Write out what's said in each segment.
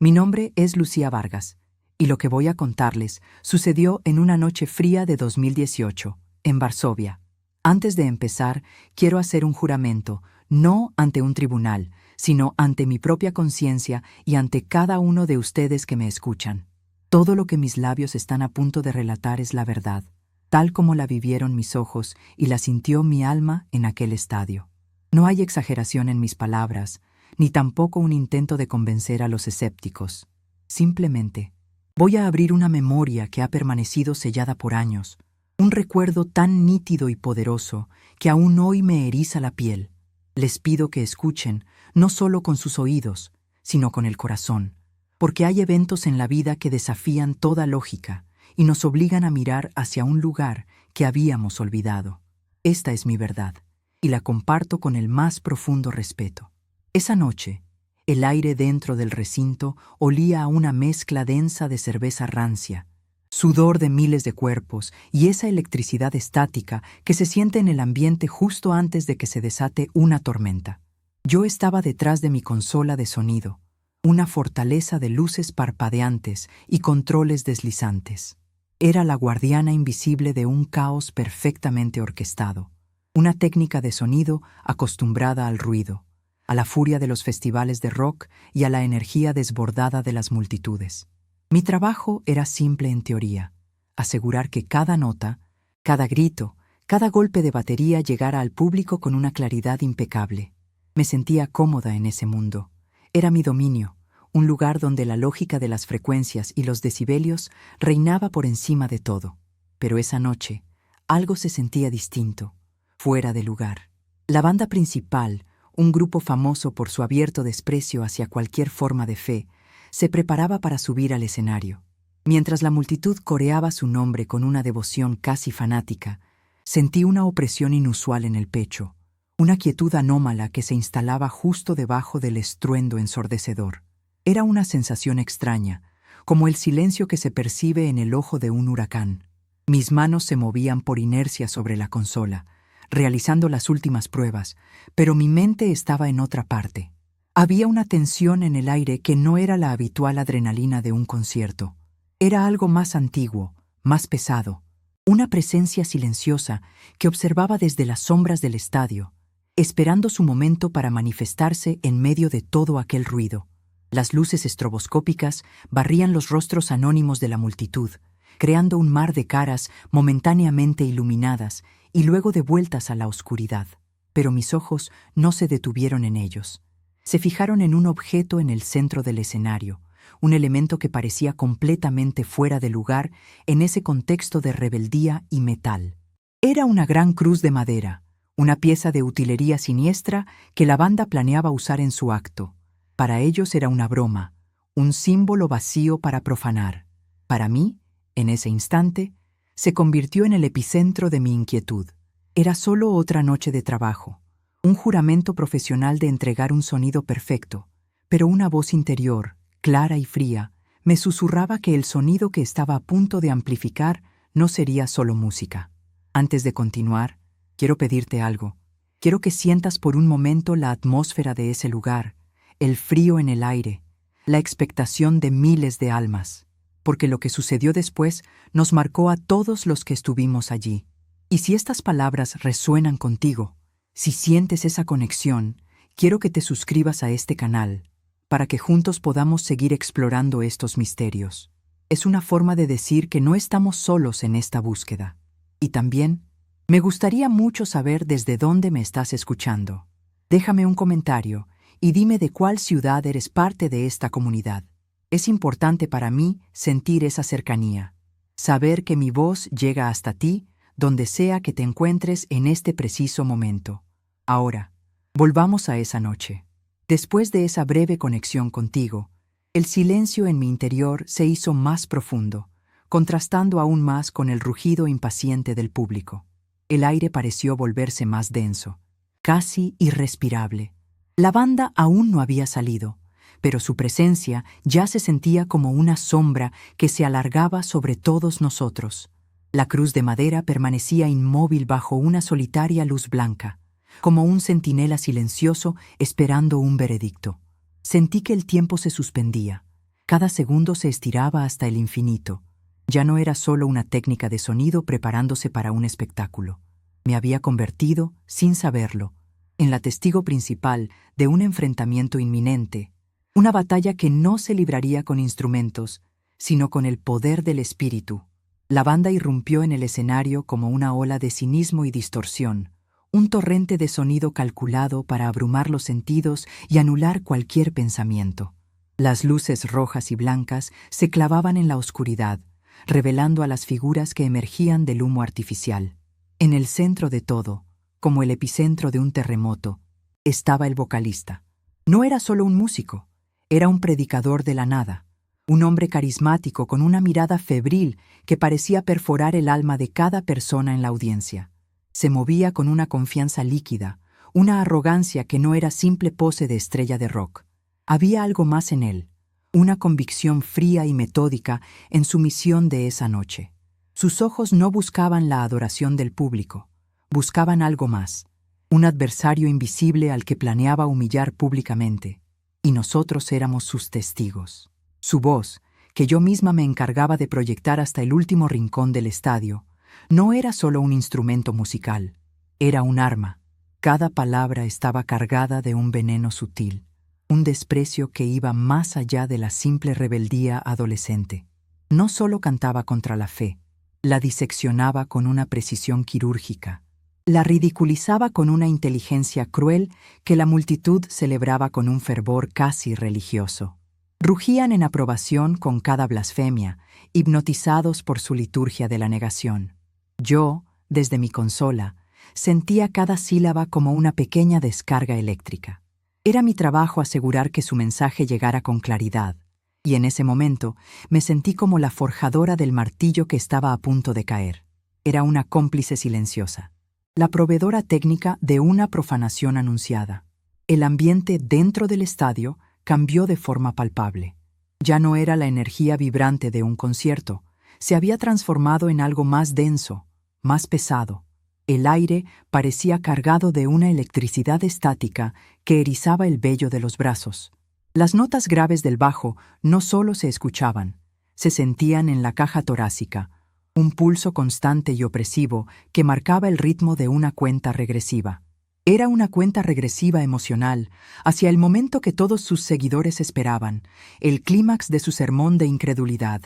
Mi nombre es Lucía Vargas, y lo que voy a contarles sucedió en una noche fría de 2018, en Varsovia. Antes de empezar, quiero hacer un juramento, no ante un tribunal, sino ante mi propia conciencia y ante cada uno de ustedes que me escuchan. Todo lo que mis labios están a punto de relatar es la verdad, tal como la vivieron mis ojos y la sintió mi alma en aquel estadio. No hay exageración en mis palabras, ni tampoco un intento de convencer a los escépticos. Simplemente, voy a abrir una memoria que ha permanecido sellada por años, un recuerdo tan nítido y poderoso que aún hoy me eriza la piel. Les pido que escuchen, no solo con sus oídos, sino con el corazón, porque hay eventos en la vida que desafían toda lógica y nos obligan a mirar hacia un lugar que habíamos olvidado. Esta es mi verdad, y la comparto con el más profundo respeto. Esa noche, el aire dentro del recinto olía a una mezcla densa de cerveza rancia, sudor de miles de cuerpos y esa electricidad estática que se siente en el ambiente justo antes de que se desate una tormenta. Yo estaba detrás de mi consola de sonido, una fortaleza de luces parpadeantes y controles deslizantes. Era la guardiana invisible de un caos perfectamente orquestado, una técnica de sonido acostumbrada al ruido, a la furia de los festivales de rock y a la energía desbordada de las multitudes. Mi trabajo era simple en teoría: asegurar que cada nota, cada grito, cada golpe de batería llegara al público con una claridad impecable. Me sentía cómoda en ese mundo. Era mi dominio, un lugar donde la lógica de las frecuencias y los decibelios reinaba por encima de todo. Pero esa noche, algo se sentía distinto, fuera de lugar. La banda principal, un grupo famoso por su abierto desprecio hacia cualquier forma de fe, se preparaba para subir al escenario. Mientras la multitud coreaba su nombre con una devoción casi fanática, sentí una opresión inusual en el pecho, una quietud anómala que se instalaba justo debajo del estruendo ensordecedor. Era una sensación extraña, como el silencio que se percibe en el ojo de un huracán. Mis manos se movían por inercia sobre la consola, realizando las últimas pruebas, pero mi mente estaba en otra parte. Había una tensión en el aire que no era la habitual adrenalina de un concierto. Era algo más antiguo, más pesado, una presencia silenciosa que observaba desde las sombras del estadio, esperando su momento para manifestarse en medio de todo aquel ruido. Las luces estroboscópicas barrían los rostros anónimos de la multitud, creando un mar de caras momentáneamente iluminadas y luego devueltas a la oscuridad. Pero mis ojos no se detuvieron en ellos. Se fijaron en un objeto en el centro del escenario, un elemento que parecía completamente fuera de lugar en ese contexto de rebeldía y metal. Era una gran cruz de madera, una pieza de utilería siniestra que la banda planeaba usar en su acto. Para ellos era una broma, un símbolo vacío para profanar. Para mí, en ese instante, se convirtió en el epicentro de mi inquietud. Era solo otra noche de trabajo, un juramento profesional de entregar un sonido perfecto, pero una voz interior, clara y fría, me susurraba que el sonido que estaba a punto de amplificar no sería solo música. Antes de continuar, quiero pedirte algo. Quiero que sientas por un momento la atmósfera de ese lugar, el frío en el aire, la expectación de miles de almas, porque lo que sucedió después nos marcó a todos los que estuvimos allí. Y si estas palabras resuenan contigo, si sientes esa conexión, quiero que te suscribas a este canal, para que juntos podamos seguir explorando estos misterios. Es una forma de decir que no estamos solos en esta búsqueda. Y también, me gustaría mucho saber desde dónde me estás escuchando. Déjame un comentario y dime de cuál ciudad eres parte de esta comunidad. Es importante para mí sentir esa cercanía, saber que mi voz llega hasta ti, donde sea que te encuentres en este preciso momento. Ahora, volvamos a esa noche. Después de esa breve conexión contigo, el silencio en mi interior se hizo más profundo, contrastando aún más con el rugido impaciente del público. El aire pareció volverse más denso, casi irrespirable. La banda aún no había salido, pero su presencia ya se sentía como una sombra que se alargaba sobre todos nosotros. La cruz de madera permanecía inmóvil bajo una solitaria luz blanca, como un centinela silencioso esperando un veredicto. Sentí que el tiempo se suspendía, Cada segundo se estiraba hasta el infinito. Ya no era solo una técnica de sonido preparándose para un espectáculo. Me había convertido, sin saberlo, en la testigo principal de un enfrentamiento inminente, una batalla que no se libraría con instrumentos, sino con el poder del espíritu. La banda irrumpió en el escenario como una ola de cinismo y distorsión, un torrente de sonido calculado para abrumar los sentidos y anular cualquier pensamiento. Las luces rojas y blancas se clavaban en la oscuridad, revelando a las figuras que emergían del humo artificial. En el centro de todo, como el epicentro de un terremoto, estaba el vocalista. No era solo un músico, era un predicador de la nada, un hombre carismático con una mirada febril que parecía perforar el alma de cada persona en la audiencia. Se movía con una confianza líquida, una arrogancia que no era simple pose de estrella de rock. Había algo más en él, una convicción fría y metódica en su misión de esa noche. Sus ojos no buscaban la adoración del público, buscaban algo más, un adversario invisible al que planeaba humillar públicamente, y nosotros éramos sus testigos. Su voz, que yo misma me encargaba de proyectar hasta el último rincón del estadio, no era solo un instrumento musical, era un arma. Cada palabra estaba cargada de un veneno sutil, un desprecio que iba más allá de la simple rebeldía adolescente. No solo cantaba contra la fe, la diseccionaba con una precisión quirúrgica, la ridiculizaba con una inteligencia cruel que la multitud celebraba con un fervor casi religioso. Rugían en aprobación con cada blasfemia, hipnotizados por su liturgia de la negación. Yo, desde mi consola, sentía cada sílaba como una pequeña descarga eléctrica. Era mi trabajo asegurar que su mensaje llegara con claridad, y en ese momento me sentí como la forjadora del martillo que estaba a punto de caer. Era una cómplice silenciosa, la proveedora técnica de una profanación anunciada. El ambiente dentro del estadio cambió de forma palpable. Ya no era la energía vibrante de un concierto, se había transformado en algo más denso, más pesado. El aire parecía cargado de una electricidad estática que erizaba el vello de los brazos. Las notas graves del bajo no solo se escuchaban, se sentían en la caja torácica, un pulso constante y opresivo que marcaba el ritmo de una cuenta regresiva. Era una cuenta regresiva emocional hacia el momento que todos sus seguidores esperaban, el clímax de su sermón de incredulidad.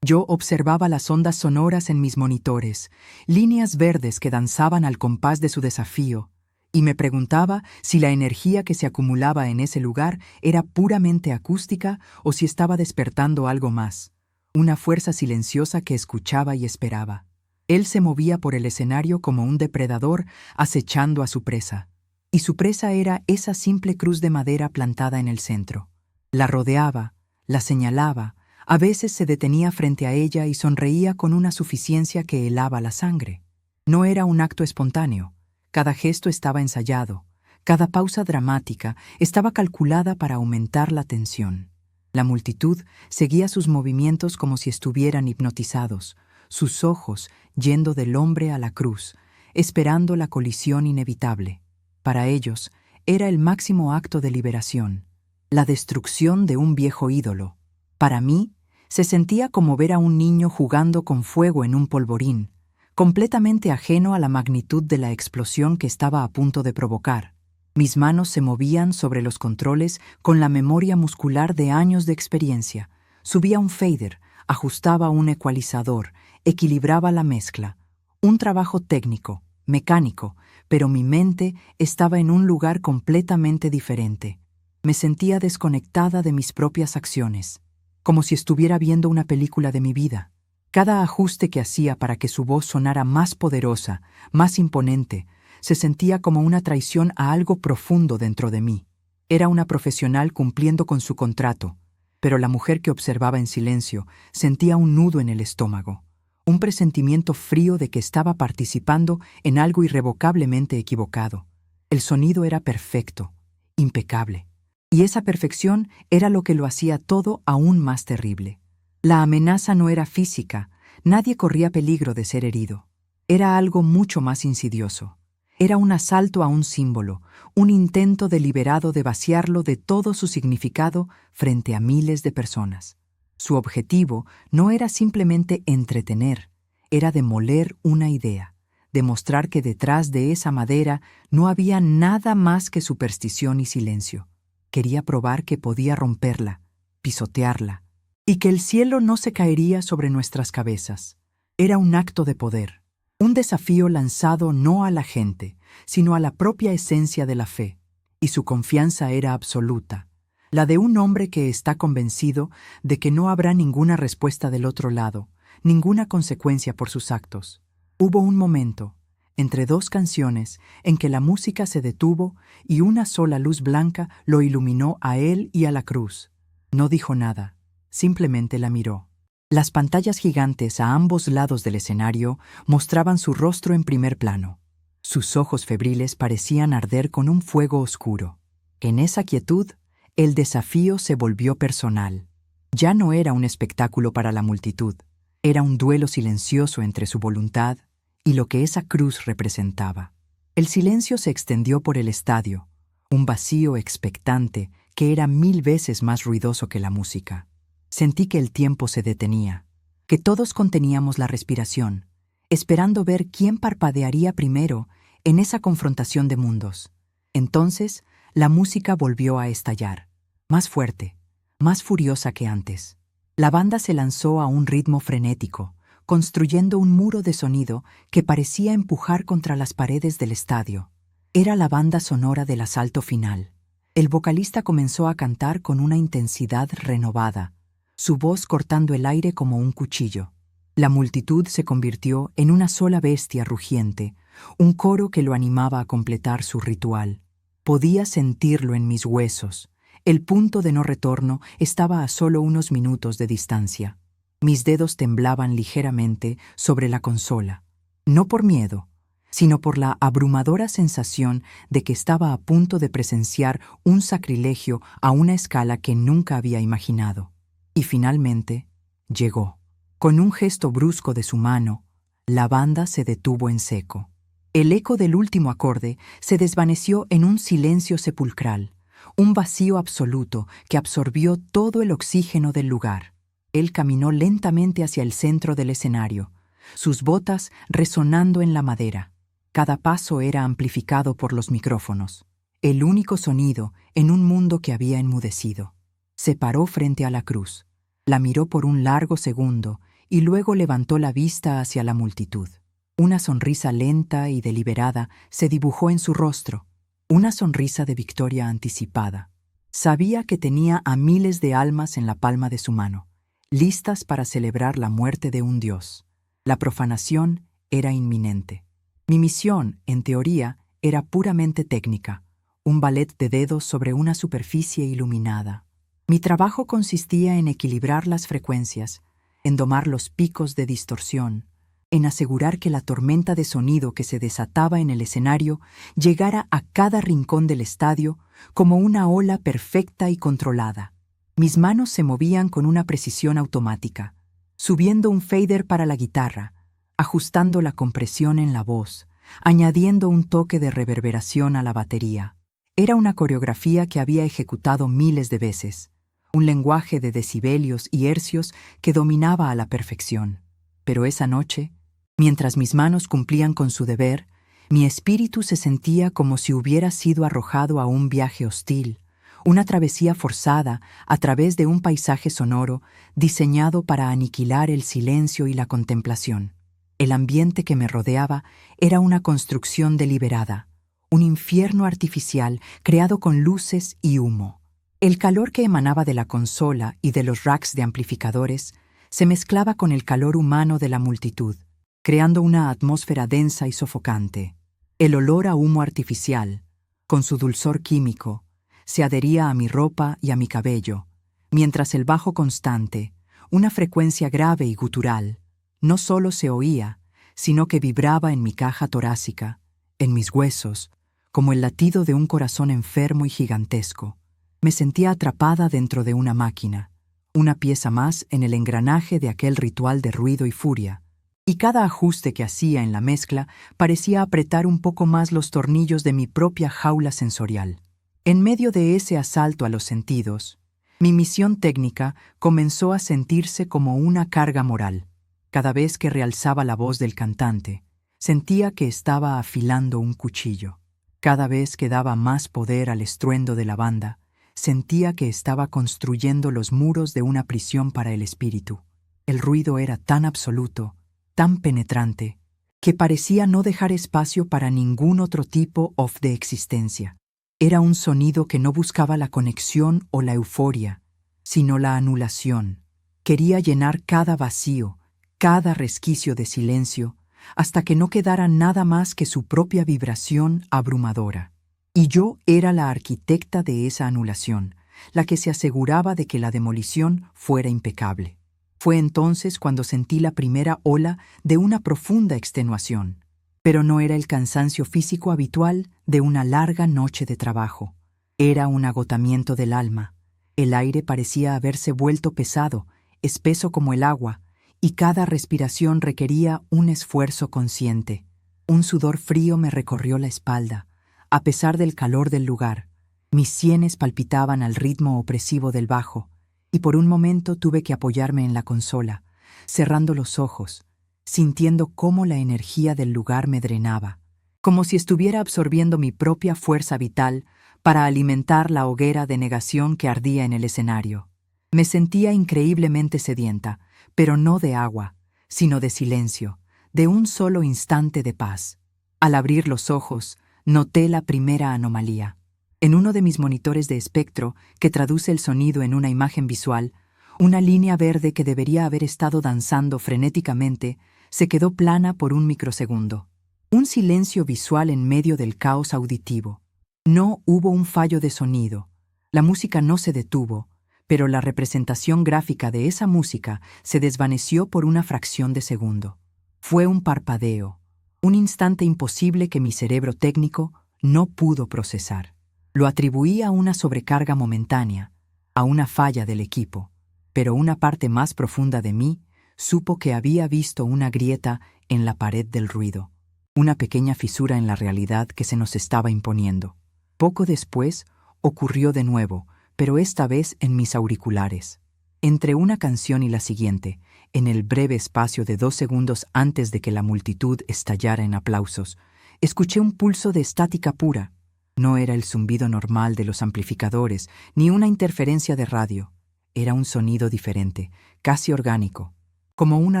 Yo observaba las ondas sonoras en mis monitores, líneas verdes que danzaban al compás de su desafío, y me preguntaba si la energía que se acumulaba en ese lugar era puramente acústica o si estaba despertando algo más, una fuerza silenciosa que escuchaba y esperaba. Él se movía por el escenario como un depredador acechando a su presa, y su presa era esa simple cruz de madera plantada en el centro. La rodeaba, la señalaba, a veces se detenía frente a ella y sonreía con una suficiencia que helaba la sangre. No era un acto espontáneo. Cada gesto estaba ensayado. Cada pausa dramática estaba calculada para aumentar la tensión. La multitud seguía sus movimientos como si estuvieran hipnotizados, sus ojos yendo del hombre a la cruz, esperando la colisión inevitable. Para ellos, era el máximo acto de liberación, la destrucción de un viejo ídolo. Para mí, se sentía como ver a un niño jugando con fuego en un polvorín, completamente ajeno a la magnitud de la explosión que estaba a punto de provocar. Mis manos se movían sobre los controles con la memoria muscular de años de experiencia. Subía un fader, ajustaba un ecualizador, equilibraba la mezcla. Un trabajo técnico, mecánico, pero mi mente estaba en un lugar completamente diferente. Me sentía desconectada de mis propias acciones, como si estuviera viendo una película de mi vida. Cada ajuste que hacía para que su voz sonara más poderosa, más imponente, se sentía como una traición a algo profundo dentro de mí. Era una profesional cumpliendo con su contrato, pero la mujer que observaba en silencio sentía un nudo en el estómago, un presentimiento frío de que estaba participando en algo irrevocablemente equivocado. El sonido era perfecto, impecable. Y esa perfección era lo que lo hacía todo aún más terrible. La amenaza no era física, nadie corría peligro de ser herido. Era algo mucho más insidioso. Era un asalto a un símbolo, un intento deliberado de vaciarlo de todo su significado frente a miles de personas. Su objetivo no era simplemente entretener, era demoler una idea, demostrar que detrás de esa madera no había nada más que superstición y silencio. Quería probar que podía romperla, pisotearla, y que el cielo no se caería sobre nuestras cabezas. Era un acto de poder, un desafío lanzado no a la gente, sino a la propia esencia de la fe, y su confianza era absoluta, la de un hombre que está convencido de que no habrá ninguna respuesta del otro lado, ninguna consecuencia por sus actos. Hubo un momento, entre dos canciones, en que la música se detuvo y una sola luz blanca lo iluminó a él y a la cruz. No dijo nada, simplemente la miró. Las pantallas gigantes a ambos lados del escenario mostraban su rostro en primer plano. Sus ojos febriles parecían arder con un fuego oscuro. En esa quietud, el desafío se volvió personal. Ya no era un espectáculo para la multitud, era un duelo silencioso entre su voluntad y lo que esa cruz representaba. El silencio se extendió por el estadio, un vacío expectante que era 1000 veces más ruidoso que la música. Sentí que el tiempo se detenía, que todos conteníamos la respiración, esperando ver quién parpadearía primero en esa confrontación de mundos. Entonces, la música volvió a estallar, más fuerte, más furiosa que antes. La banda se lanzó a un ritmo frenético, construyendo un muro de sonido que parecía empujar contra las paredes del estadio. Era la banda sonora del asalto final. El vocalista comenzó a cantar con una intensidad renovada, su voz cortando el aire como un cuchillo. La multitud se convirtió en una sola bestia rugiente, un coro que lo animaba a completar su ritual. Podía sentirlo en mis huesos. El punto de no retorno estaba a solo unos minutos de distancia. Mis dedos temblaban ligeramente sobre la consola, no por miedo, sino por la abrumadora sensación de que estaba a punto de presenciar un sacrilegio a una escala que nunca había imaginado. Y finalmente, llegó. Con un gesto brusco de su mano, la banda se detuvo en seco. El eco del último acorde se desvaneció en un silencio sepulcral, un vacío absoluto que absorbió todo el oxígeno del lugar. Él caminó lentamente hacia el centro del escenario, sus botas resonando en la madera. Cada paso era amplificado por los micrófonos, el único sonido en un mundo que había enmudecido. Se paró frente a la cruz, la miró por un largo segundo y luego levantó la vista hacia la multitud. Una sonrisa lenta y deliberada se dibujó en su rostro, una sonrisa de victoria anticipada. Sabía que tenía a miles de almas en la palma de su mano, listas para celebrar la muerte de un dios. La profanación era inminente. Mi misión, en teoría, era puramente técnica, un ballet de dedos sobre una superficie iluminada. Mi trabajo consistía en equilibrar las frecuencias, en domar los picos de distorsión, en asegurar que la tormenta de sonido que se desataba en el escenario llegara a cada rincón del estadio como una ola perfecta y controlada. Mis manos se movían con una precisión automática, subiendo un fader para la guitarra, ajustando la compresión en la voz, añadiendo un toque de reverberación a la batería. Era una coreografía que había ejecutado miles de veces, un lenguaje de decibelios y hercios que dominaba a la perfección. Pero esa noche, mientras mis manos cumplían con su deber, mi espíritu se sentía como si hubiera sido arrojado a un viaje hostil, una travesía forzada a través de un paisaje sonoro diseñado para aniquilar el silencio y la contemplación. El ambiente que me rodeaba era una construcción deliberada, un infierno artificial creado con luces y humo. El calor que emanaba de la consola y de los racks de amplificadores se mezclaba con el calor humano de la multitud, creando una atmósfera densa y sofocante. El olor a humo artificial, con su dulzor químico, se adhería a mi ropa y a mi cabello, mientras el bajo constante, una frecuencia grave y gutural, no solo se oía, sino que vibraba en mi caja torácica, en mis huesos, como el latido de un corazón enfermo y gigantesco. Me sentía atrapada dentro de una máquina, una pieza más en el engranaje de aquel ritual de ruido y furia, y cada ajuste que hacía en la mezcla parecía apretar un poco más los tornillos de mi propia jaula sensorial. En medio de ese asalto a los sentidos, Mi misión técnica comenzó a sentirse como una carga moral. Cada vez que realzaba la voz del cantante, sentía que estaba afilando un cuchillo. Cada vez que daba más poder al estruendo de la banda, sentía que estaba construyendo los muros de una prisión para el espíritu. El ruido era tan absoluto, tan penetrante, que parecía no dejar espacio para ningún otro tipo de existencia. Era un sonido que no buscaba la conexión o la euforia, sino la anulación. Quería llenar cada vacío, cada resquicio de silencio, hasta que no quedara nada más que su propia vibración abrumadora. Y yo era la arquitecta de esa anulación, la que se aseguraba de que la demolición fuera impecable. Fue entonces cuando sentí la primera ola de una profunda extenuación. Pero no era el cansancio físico habitual de una larga noche de trabajo. Era un agotamiento del alma. El aire parecía haberse vuelto pesado, espeso como el agua, y cada respiración requería un esfuerzo consciente. Un sudor frío me recorrió la espalda, a pesar del calor del lugar. Mis sienes palpitaban al ritmo opresivo del bajo, y por un momento tuve que apoyarme en la consola, cerrando los ojos, sintiendo cómo la energía del lugar me drenaba, como si estuviera absorbiendo mi propia fuerza vital para alimentar la hoguera de negación que ardía en el escenario. Me sentía increíblemente sedienta, pero no de agua, sino de silencio, de un solo instante de paz. Al abrir los ojos, noté la primera anomalía. En uno de mis monitores de espectro, que traduce el sonido en una imagen visual, una línea verde que debería haber estado danzando frenéticamente se quedó plana por un microsegundo. Un silencio visual en medio del caos auditivo. No hubo un fallo de sonido. La música no se detuvo, pero la representación gráfica de esa música se desvaneció por una fracción de segundo. Fue un parpadeo, un instante imposible que mi cerebro técnico no pudo procesar. Lo atribuí a una sobrecarga momentánea, a una falla del equipo, pero una parte más profunda de mí supo que había visto una grieta en la pared del ruido, una pequeña fisura en la realidad que se nos estaba imponiendo. Poco después ocurrió de nuevo, pero esta vez en mis auriculares. Entre una canción y la siguiente, en el breve espacio de 2 segundos antes de que la multitud estallara en aplausos, escuché un pulso de estática pura. No era el zumbido normal de los amplificadores, ni una interferencia de radio. Era un sonido diferente, casi orgánico, como una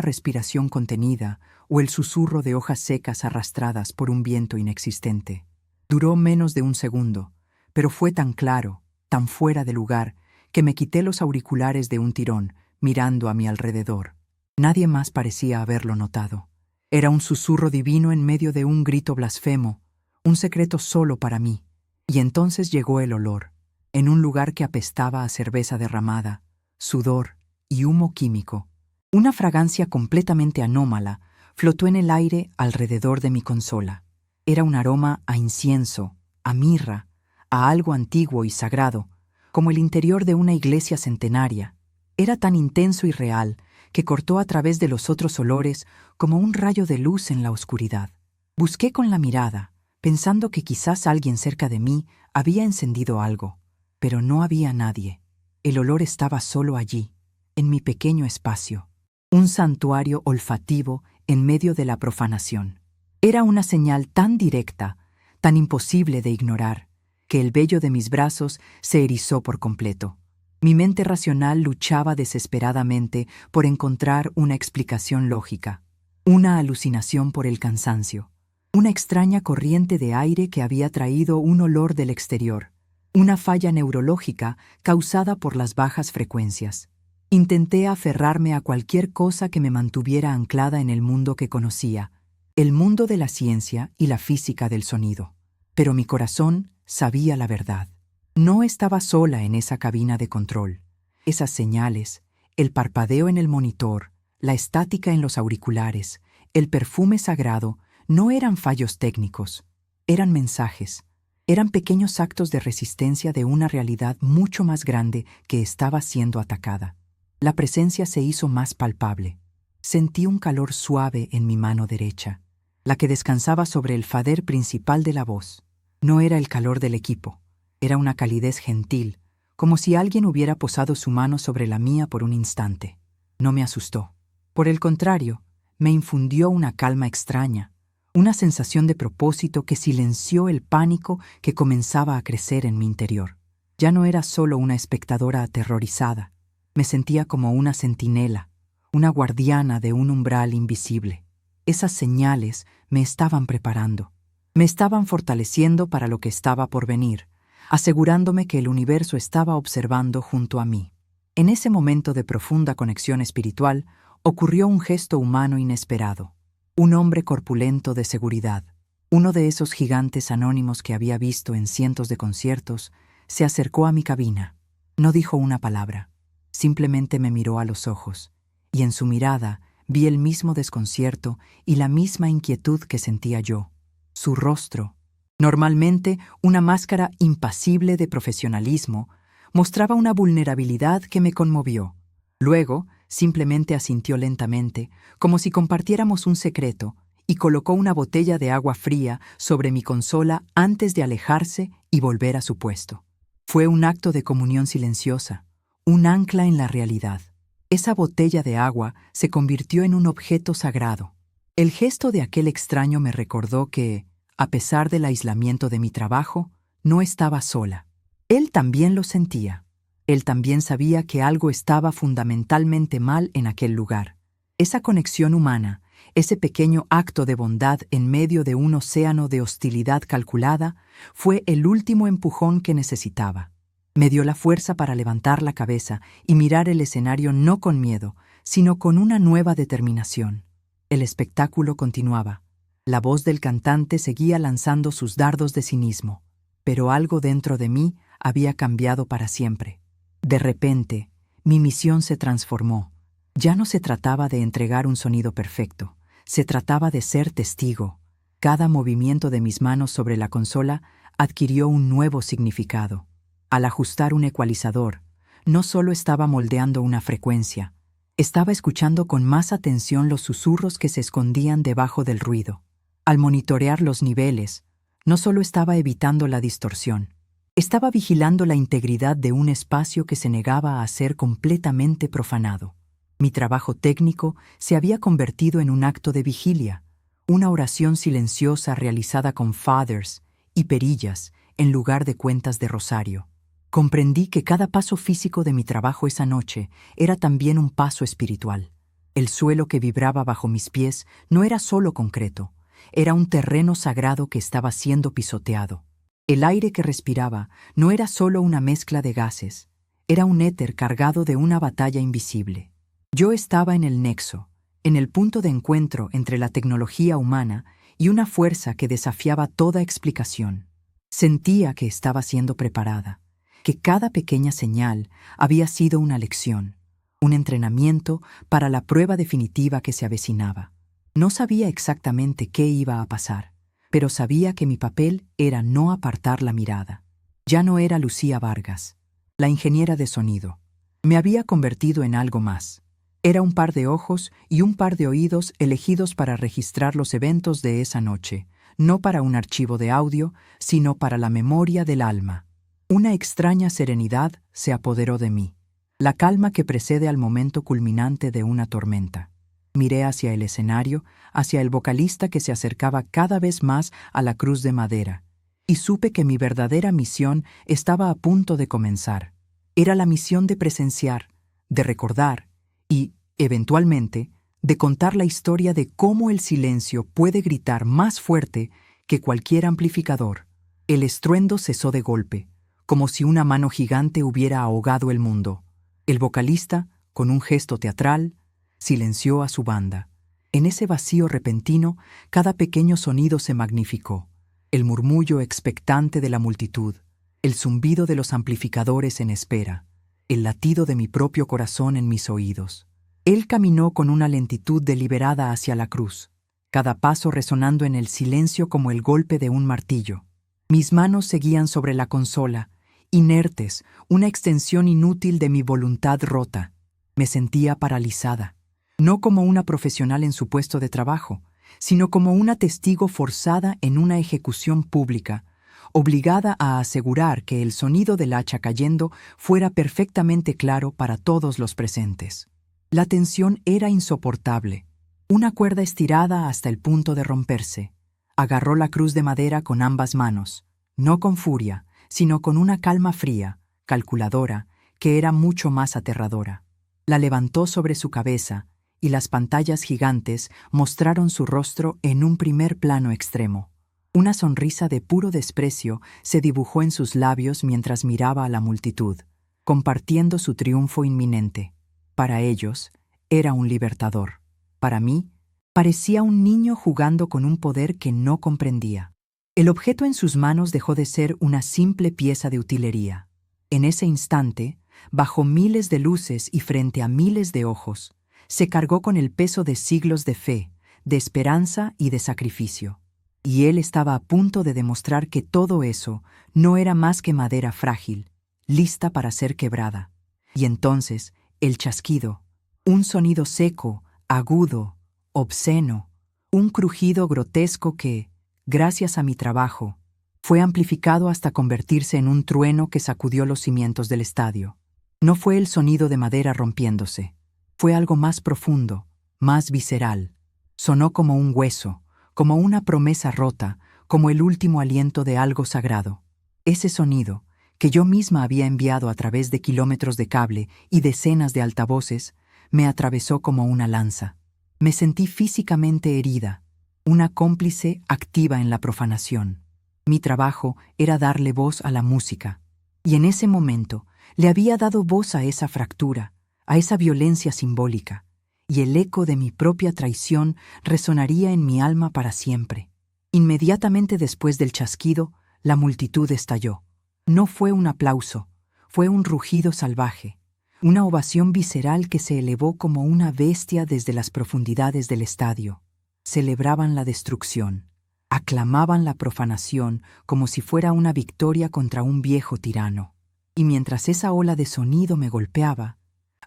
respiración contenida o el susurro de hojas secas arrastradas por un viento inexistente. Duró menos de un segundo, pero fue tan claro, tan fuera de lugar, que me quité los auriculares de un tirón, mirando a mi alrededor. Nadie más parecía haberlo notado. Era un susurro divino en medio de un grito blasfemo, un secreto solo para mí. Y entonces llegó el olor, en un lugar que apestaba a cerveza derramada, sudor y humo químico. Una fragancia completamente anómala flotó en el aire alrededor de mi consola. Era un aroma a incienso, a mirra, a algo antiguo y sagrado, como el interior de una iglesia centenaria. Era tan intenso y real que cortó a través de los otros olores como un rayo de luz en la oscuridad. Busqué con la mirada, pensando que quizás alguien cerca de mí había encendido algo, pero no había nadie. El olor estaba solo allí, en mi pequeño espacio, un santuario olfativo en medio de la profanación. Era una señal tan directa, tan imposible de ignorar, que el vello de mis brazos se erizó por completo. Mi mente racional luchaba desesperadamente por encontrar una explicación lógica, una alucinación por el cansancio, una extraña corriente de aire que había traído un olor del exterior, una falla neurológica causada por las bajas frecuencias. Intenté aferrarme a cualquier cosa que me mantuviera anclada en el mundo que conocía, el mundo de la ciencia y la física del sonido. Pero mi corazón sabía la verdad. No estaba sola en esa cabina de control. Esas señales, el parpadeo en el monitor, la estática en los auriculares, el perfume sagrado, no eran fallos técnicos, eran mensajes, eran pequeños actos de resistencia de una realidad mucho más grande que estaba siendo atacada. La presencia se hizo más palpable. Sentí un calor suave en mi mano derecha, la que descansaba sobre el fader principal de la voz. No era el calor del equipo, era una calidez gentil, como si alguien hubiera posado su mano sobre la mía por un instante. No me asustó. Por el contrario, me infundió una calma extraña, una sensación de propósito que silenció el pánico que comenzaba a crecer en mi interior. Ya no era solo una espectadora aterrorizada, me sentía como una centinela, una guardiana de un umbral invisible. Esas señales me estaban preparando, me estaban fortaleciendo para lo que estaba por venir, asegurándome que el universo estaba observando junto a mí. En ese momento de profunda conexión espiritual, ocurrió un gesto humano inesperado. Un hombre corpulento de seguridad, uno de esos gigantes anónimos que había visto en cientos de conciertos, se acercó a mi cabina. No dijo una palabra, simplemente me miró a los ojos, y en su mirada vi el mismo desconcierto y la misma inquietud que sentía yo. Su rostro, normalmente una máscara impasible de profesionalismo, mostraba una vulnerabilidad que me conmovió. Luego, simplemente asintió lentamente, como si compartiéramos un secreto, y colocó una botella de agua fría sobre mi consola antes de alejarse y volver a su puesto. Fue un acto de comunión silenciosa, un ancla en la realidad. Esa botella de agua se convirtió en un objeto sagrado. El gesto de aquel extraño me recordó que, a pesar del aislamiento de mi trabajo, no estaba sola. Él también lo sentía. Él también sabía que algo estaba fundamentalmente mal en aquel lugar. Esa conexión humana, ese pequeño acto de bondad en medio de un océano de hostilidad calculada, fue el último empujón que necesitaba. Me dio la fuerza para levantar la cabeza y mirar el escenario no con miedo, sino con una nueva determinación. El espectáculo continuaba. La voz del cantante seguía lanzando sus dardos de cinismo, pero algo dentro de mí había cambiado para siempre. De repente, mi misión se transformó. Ya no se trataba de entregar un sonido perfecto, se trataba de ser testigo. Cada movimiento de mis manos sobre la consola adquirió un nuevo significado. Al ajustar un ecualizador, no solo estaba moldeando una frecuencia, estaba escuchando con más atención los susurros que se escondían debajo del ruido. Al monitorear los niveles, no solo estaba evitando la distorsión, estaba vigilando la integridad de un espacio que se negaba a ser completamente profanado. Mi trabajo técnico se había convertido en un acto de vigilia, una oración silenciosa realizada con fathers y perillas en lugar de cuentas de rosario. Comprendí que cada paso físico de mi trabajo esa noche era también un paso espiritual. El suelo que vibraba bajo mis pies no era solo concreto, era un terreno sagrado que estaba siendo pisoteado. El aire que respiraba no era solo una mezcla de gases, era un éter cargado de una batalla invisible. Yo estaba en el nexo, en el punto de encuentro entre la tecnología humana y una fuerza que desafiaba toda explicación. Sentía que estaba siendo preparada, que cada pequeña señal había sido una lección, un entrenamiento para la prueba definitiva que se avecinaba. No sabía exactamente qué iba a pasar, pero sabía que mi papel era no apartar la mirada. Ya no era Lucía Vargas, la ingeniera de sonido. Me había convertido en algo más. Era un par de ojos y un par de oídos elegidos para registrar los eventos de esa noche, no para un archivo de audio, sino para la memoria del alma. Una extraña serenidad se apoderó de mí, la calma que precede al momento culminante de una tormenta. Miré hacia el escenario, hacia el vocalista que se acercaba cada vez más a la cruz de madera, y supe que mi verdadera misión estaba a punto de comenzar. Era la misión de presenciar, de recordar y, eventualmente, de contar la historia de cómo el silencio puede gritar más fuerte que cualquier amplificador. El estruendo cesó de golpe, como si una mano gigante hubiera ahogado el mundo. El vocalista, con un gesto teatral, silenció a su banda. En ese vacío repentino, cada pequeño sonido se magnificó. El murmullo expectante de la multitud, el zumbido de los amplificadores en espera, el latido de mi propio corazón en mis oídos. Él caminó con una lentitud deliberada hacia la cruz, cada paso resonando en el silencio como el golpe de un martillo. Mis manos seguían sobre la consola, inertes, una extensión inútil de mi voluntad rota. Me sentía paralizada, no como una profesional en su puesto de trabajo, sino como una testigo forzada en una ejecución pública, obligada a asegurar que el sonido del hacha cayendo fuera perfectamente claro para todos los presentes. La tensión era insoportable. Una cuerda estirada hasta el punto de romperse. Agarró la cruz de madera con ambas manos, no con furia, sino con una calma fría, calculadora, que era mucho más aterradora. La levantó sobre su cabeza, y las pantallas gigantes mostraron su rostro en un primer plano extremo. Una sonrisa de puro desprecio se dibujó en sus labios mientras miraba a la multitud, compartiendo su triunfo inminente. Para ellos, era un libertador. Para mí, parecía un niño jugando con un poder que no comprendía. El objeto en sus manos dejó de ser una simple pieza de utilería. En ese instante, bajo miles de luces y frente a miles de ojos, se cargó con el peso de siglos de fe, de esperanza y de sacrificio. Y él estaba a punto de demostrar que todo eso no era más que madera frágil, lista para ser quebrada. Y entonces, el chasquido, un sonido seco, agudo, obsceno, un crujido grotesco que, gracias a mi trabajo, fue amplificado hasta convertirse en un trueno que sacudió los cimientos del estadio. No fue el sonido de madera rompiéndose, fue algo más profundo, más visceral. Sonó como un hueso, como una promesa rota, como el último aliento de algo sagrado. Ese sonido, que yo misma había enviado a través de kilómetros de cable y decenas de altavoces, me atravesó como una lanza. Me sentí físicamente herida, una cómplice activa en la profanación. Mi trabajo era darle voz a la música, y en ese momento le había dado voz a esa fractura, a esa violencia simbólica, y el eco de mi propia traición resonaría en mi alma para siempre. Inmediatamente después del chasquido, la multitud estalló. No fue un aplauso, fue un rugido salvaje, una ovación visceral que se elevó como una bestia desde las profundidades del estadio. Celebraban la destrucción, aclamaban la profanación como si fuera una victoria contra un viejo tirano. Y mientras esa ola de sonido me golpeaba,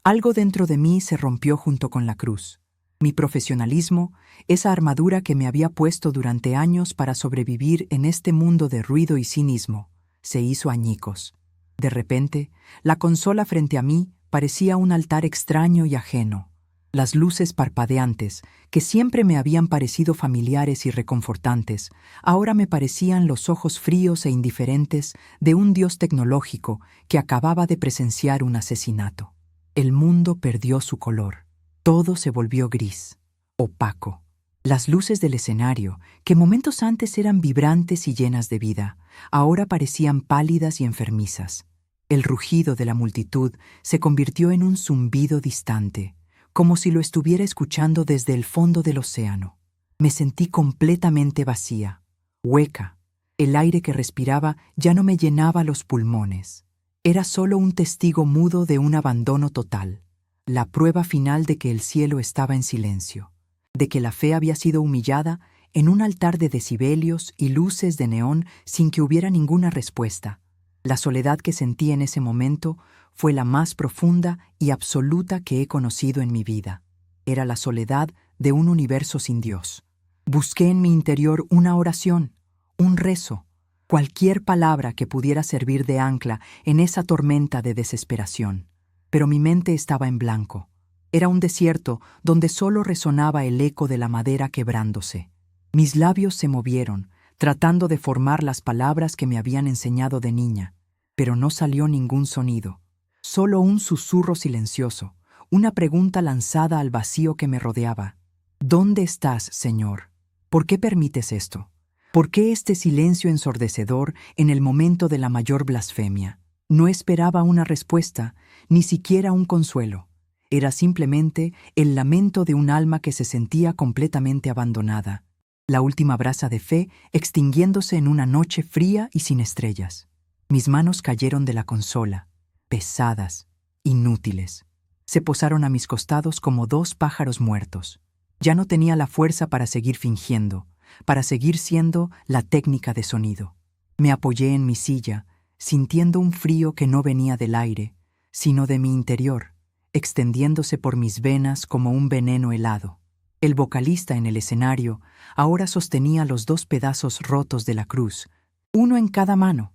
algo dentro de mí se rompió junto con la cruz. Mi profesionalismo, esa armadura que me había puesto durante años para sobrevivir en este mundo de ruido y cinismo, se hizo añicos. De repente, la consola frente a mí parecía un altar extraño y ajeno. Las luces parpadeantes, que siempre me habían parecido familiares y reconfortantes, ahora me parecían los ojos fríos e indiferentes de un dios tecnológico que acababa de presenciar un asesinato. El mundo perdió su color. Todo se volvió gris, opaco. Las luces del escenario, que momentos antes eran vibrantes y llenas de vida, ahora parecían pálidas y enfermizas. El rugido de la multitud se convirtió en un zumbido distante, como si lo estuviera escuchando desde el fondo del océano. Me sentí completamente vacía, hueca. El aire que respiraba ya no me llenaba los pulmones. Era solo un testigo mudo de un abandono total, la prueba final de que el cielo estaba en silencio, de que la fe había sido humillada en un altar de decibelios y luces de neón sin que hubiera ninguna respuesta. La soledad que sentí en ese momento fue la más profunda y absoluta que he conocido en mi vida. Era la soledad de un universo sin Dios. Busqué en mi interior una oración, un rezo, cualquier palabra que pudiera servir de ancla en esa tormenta de desesperación. Pero mi mente estaba en blanco. Era un desierto donde solo resonaba el eco de la madera quebrándose. Mis labios se movieron, tratando de formar las palabras que me habían enseñado de niña, pero no salió ningún sonido. Solo un susurro silencioso, una pregunta lanzada al vacío que me rodeaba. ¿Dónde estás, Señor? ¿Por qué permites esto? ¿Por qué este silencio ensordecedor en el momento de la mayor blasfemia? No esperaba una respuesta, ni siquiera un consuelo. Era simplemente el lamento de un alma que se sentía completamente abandonada. La última brasa de fe extinguiéndose en una noche fría y sin estrellas. Mis manos cayeron de la consola, pesadas, inútiles. Se posaron a mis costados como dos pájaros muertos. Ya no tenía la fuerza para seguir fingiendo, para seguir siendo la técnica de sonido. Me apoyé en mi silla, sintiendo un frío que no venía del aire, sino de mi interior, extendiéndose por mis venas como un veneno helado. El vocalista en el escenario ahora sostenía los dos pedazos rotos de la cruz, uno en cada mano,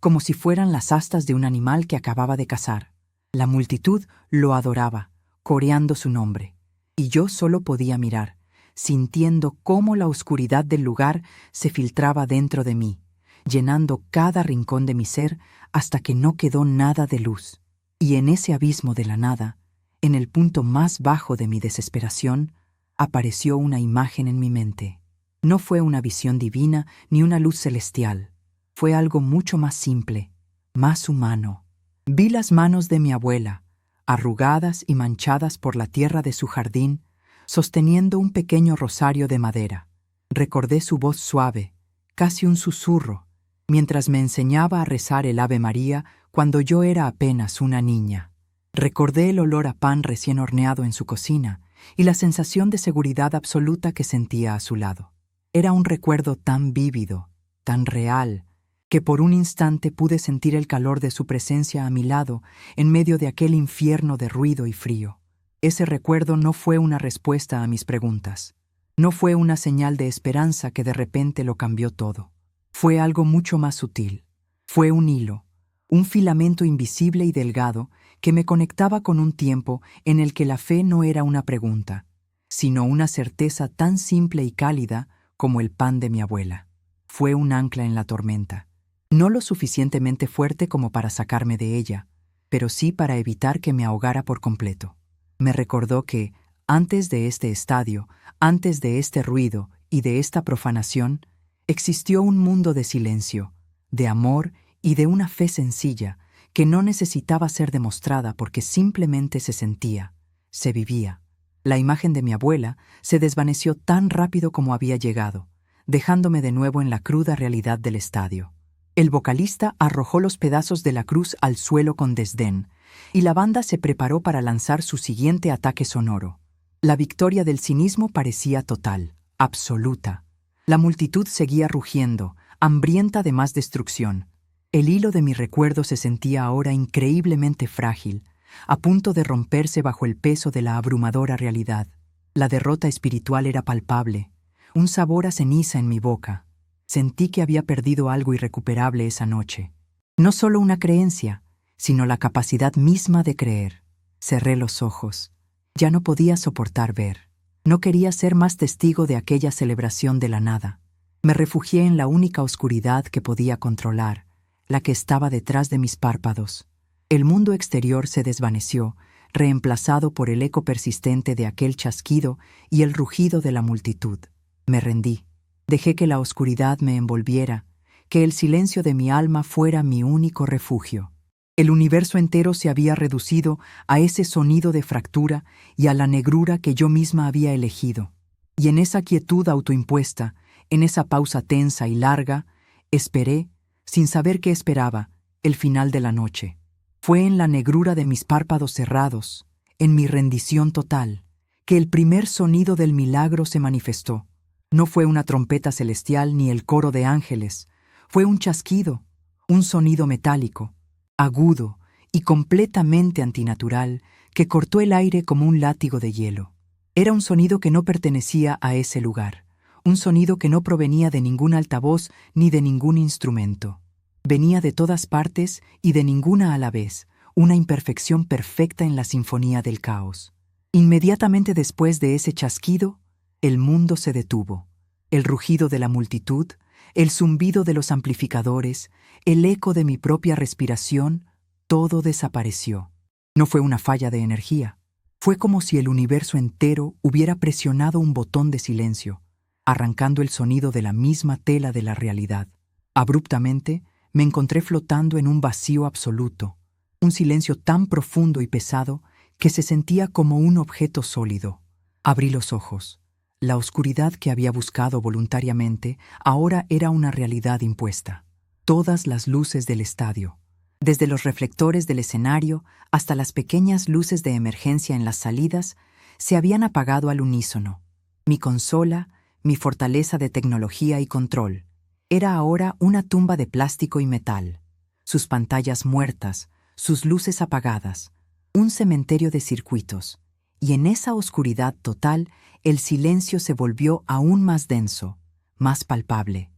como si fueran las astas de un animal que acababa de cazar. La multitud lo adoraba, coreando su nombre, y yo solo podía mirar, sintiendo cómo la oscuridad del lugar se filtraba dentro de mí, llenando cada rincón de mi ser hasta que no quedó nada de luz. Y en ese abismo de la nada, en el punto más bajo de mi desesperación, apareció una imagen en mi mente. No fue una visión divina ni una luz celestial. Fue algo mucho más simple, más humano. Vi las manos de mi abuela, arrugadas y manchadas por la tierra de su jardín, sosteniendo un pequeño rosario de madera. Recordé su voz suave, casi un susurro, mientras me enseñaba a rezar el Ave María cuando yo era apenas una niña. Recordé el olor a pan recién horneado en su cocina y la sensación de seguridad absoluta que sentía a su lado. Era un recuerdo tan vívido, tan real, que por un instante pude sentir el calor de su presencia a mi lado en medio de aquel infierno de ruido y frío. Ese recuerdo no fue una respuesta a mis preguntas. No fue una señal de esperanza que de repente lo cambió todo. Fue algo mucho más sutil. Fue un hilo, un filamento invisible y delgado que me conectaba con un tiempo en el que la fe no era una pregunta, sino una certeza tan simple y cálida como el pan de mi abuela. Fue un ancla en la tormenta. No lo suficientemente fuerte como para sacarme de ella, pero sí para evitar que me ahogara por completo. Me recordó que, antes de este estadio, antes de este ruido y de esta profanación, existió un mundo de silencio, de amor y de una fe sencilla que no necesitaba ser demostrada porque simplemente se sentía, se vivía. La imagen de mi abuela se desvaneció tan rápido como había llegado, dejándome de nuevo en la cruda realidad del estadio. El vocalista arrojó los pedazos de la cruz al suelo con desdén, y la banda se preparó para lanzar su siguiente ataque sonoro. La victoria del cinismo parecía total, absoluta. La multitud seguía rugiendo, hambrienta de más destrucción. El hilo de mi recuerdo se sentía ahora increíblemente frágil, a punto de romperse bajo el peso de la abrumadora realidad. La derrota espiritual era palpable, un sabor a ceniza en mi boca. Sentí que había perdido algo irrecuperable esa noche. No solo una creencia, sino la capacidad misma de creer. Cerré los ojos. Ya no podía soportar ver. No quería ser más testigo de aquella celebración de la nada. Me refugié en la única oscuridad que podía controlar, la que estaba detrás de mis párpados. El mundo exterior se desvaneció, reemplazado por el eco persistente de aquel chasquido y el rugido de la multitud. Me rendí. Dejé que la oscuridad me envolviera, que el silencio de mi alma fuera mi único refugio. El universo entero se había reducido a ese sonido de fractura y a la negrura que yo misma había elegido. Y en esa quietud autoimpuesta, en esa pausa tensa y larga, esperé, sin saber qué esperaba, el final de la noche. Fue en la negrura de mis párpados cerrados, en mi rendición total, que el primer sonido del milagro se manifestó. No fue una trompeta celestial ni el coro de ángeles, fue un chasquido, un sonido metálico, agudo y completamente antinatural que cortó el aire como un látigo de hielo. Era un sonido que no pertenecía a ese lugar, un sonido que no provenía de ningún altavoz ni de ningún instrumento. Venía de todas partes y de ninguna a la vez, una imperfección perfecta en la sinfonía del caos. Inmediatamente después de ese chasquido, el mundo se detuvo. El rugido de la multitud, el zumbido de los amplificadores, el eco de mi propia respiración, todo desapareció. No fue una falla de energía. Fue como si el universo entero hubiera presionado un botón de silencio, arrancando el sonido de la misma tela de la realidad. Abruptamente, me encontré flotando en un vacío absoluto, un silencio tan profundo y pesado que se sentía como un objeto sólido. Abrí los ojos. La oscuridad que había buscado voluntariamente ahora era una realidad impuesta. Todas las luces del estadio, desde los reflectores del escenario hasta las pequeñas luces de emergencia en las salidas, se habían apagado al unísono. Mi consola, mi fortaleza de tecnología y control, era ahora una tumba de plástico y metal. Sus pantallas muertas, sus luces apagadas, un cementerio de circuitos. Y en esa oscuridad total, el silencio se volvió aún más denso, más palpable.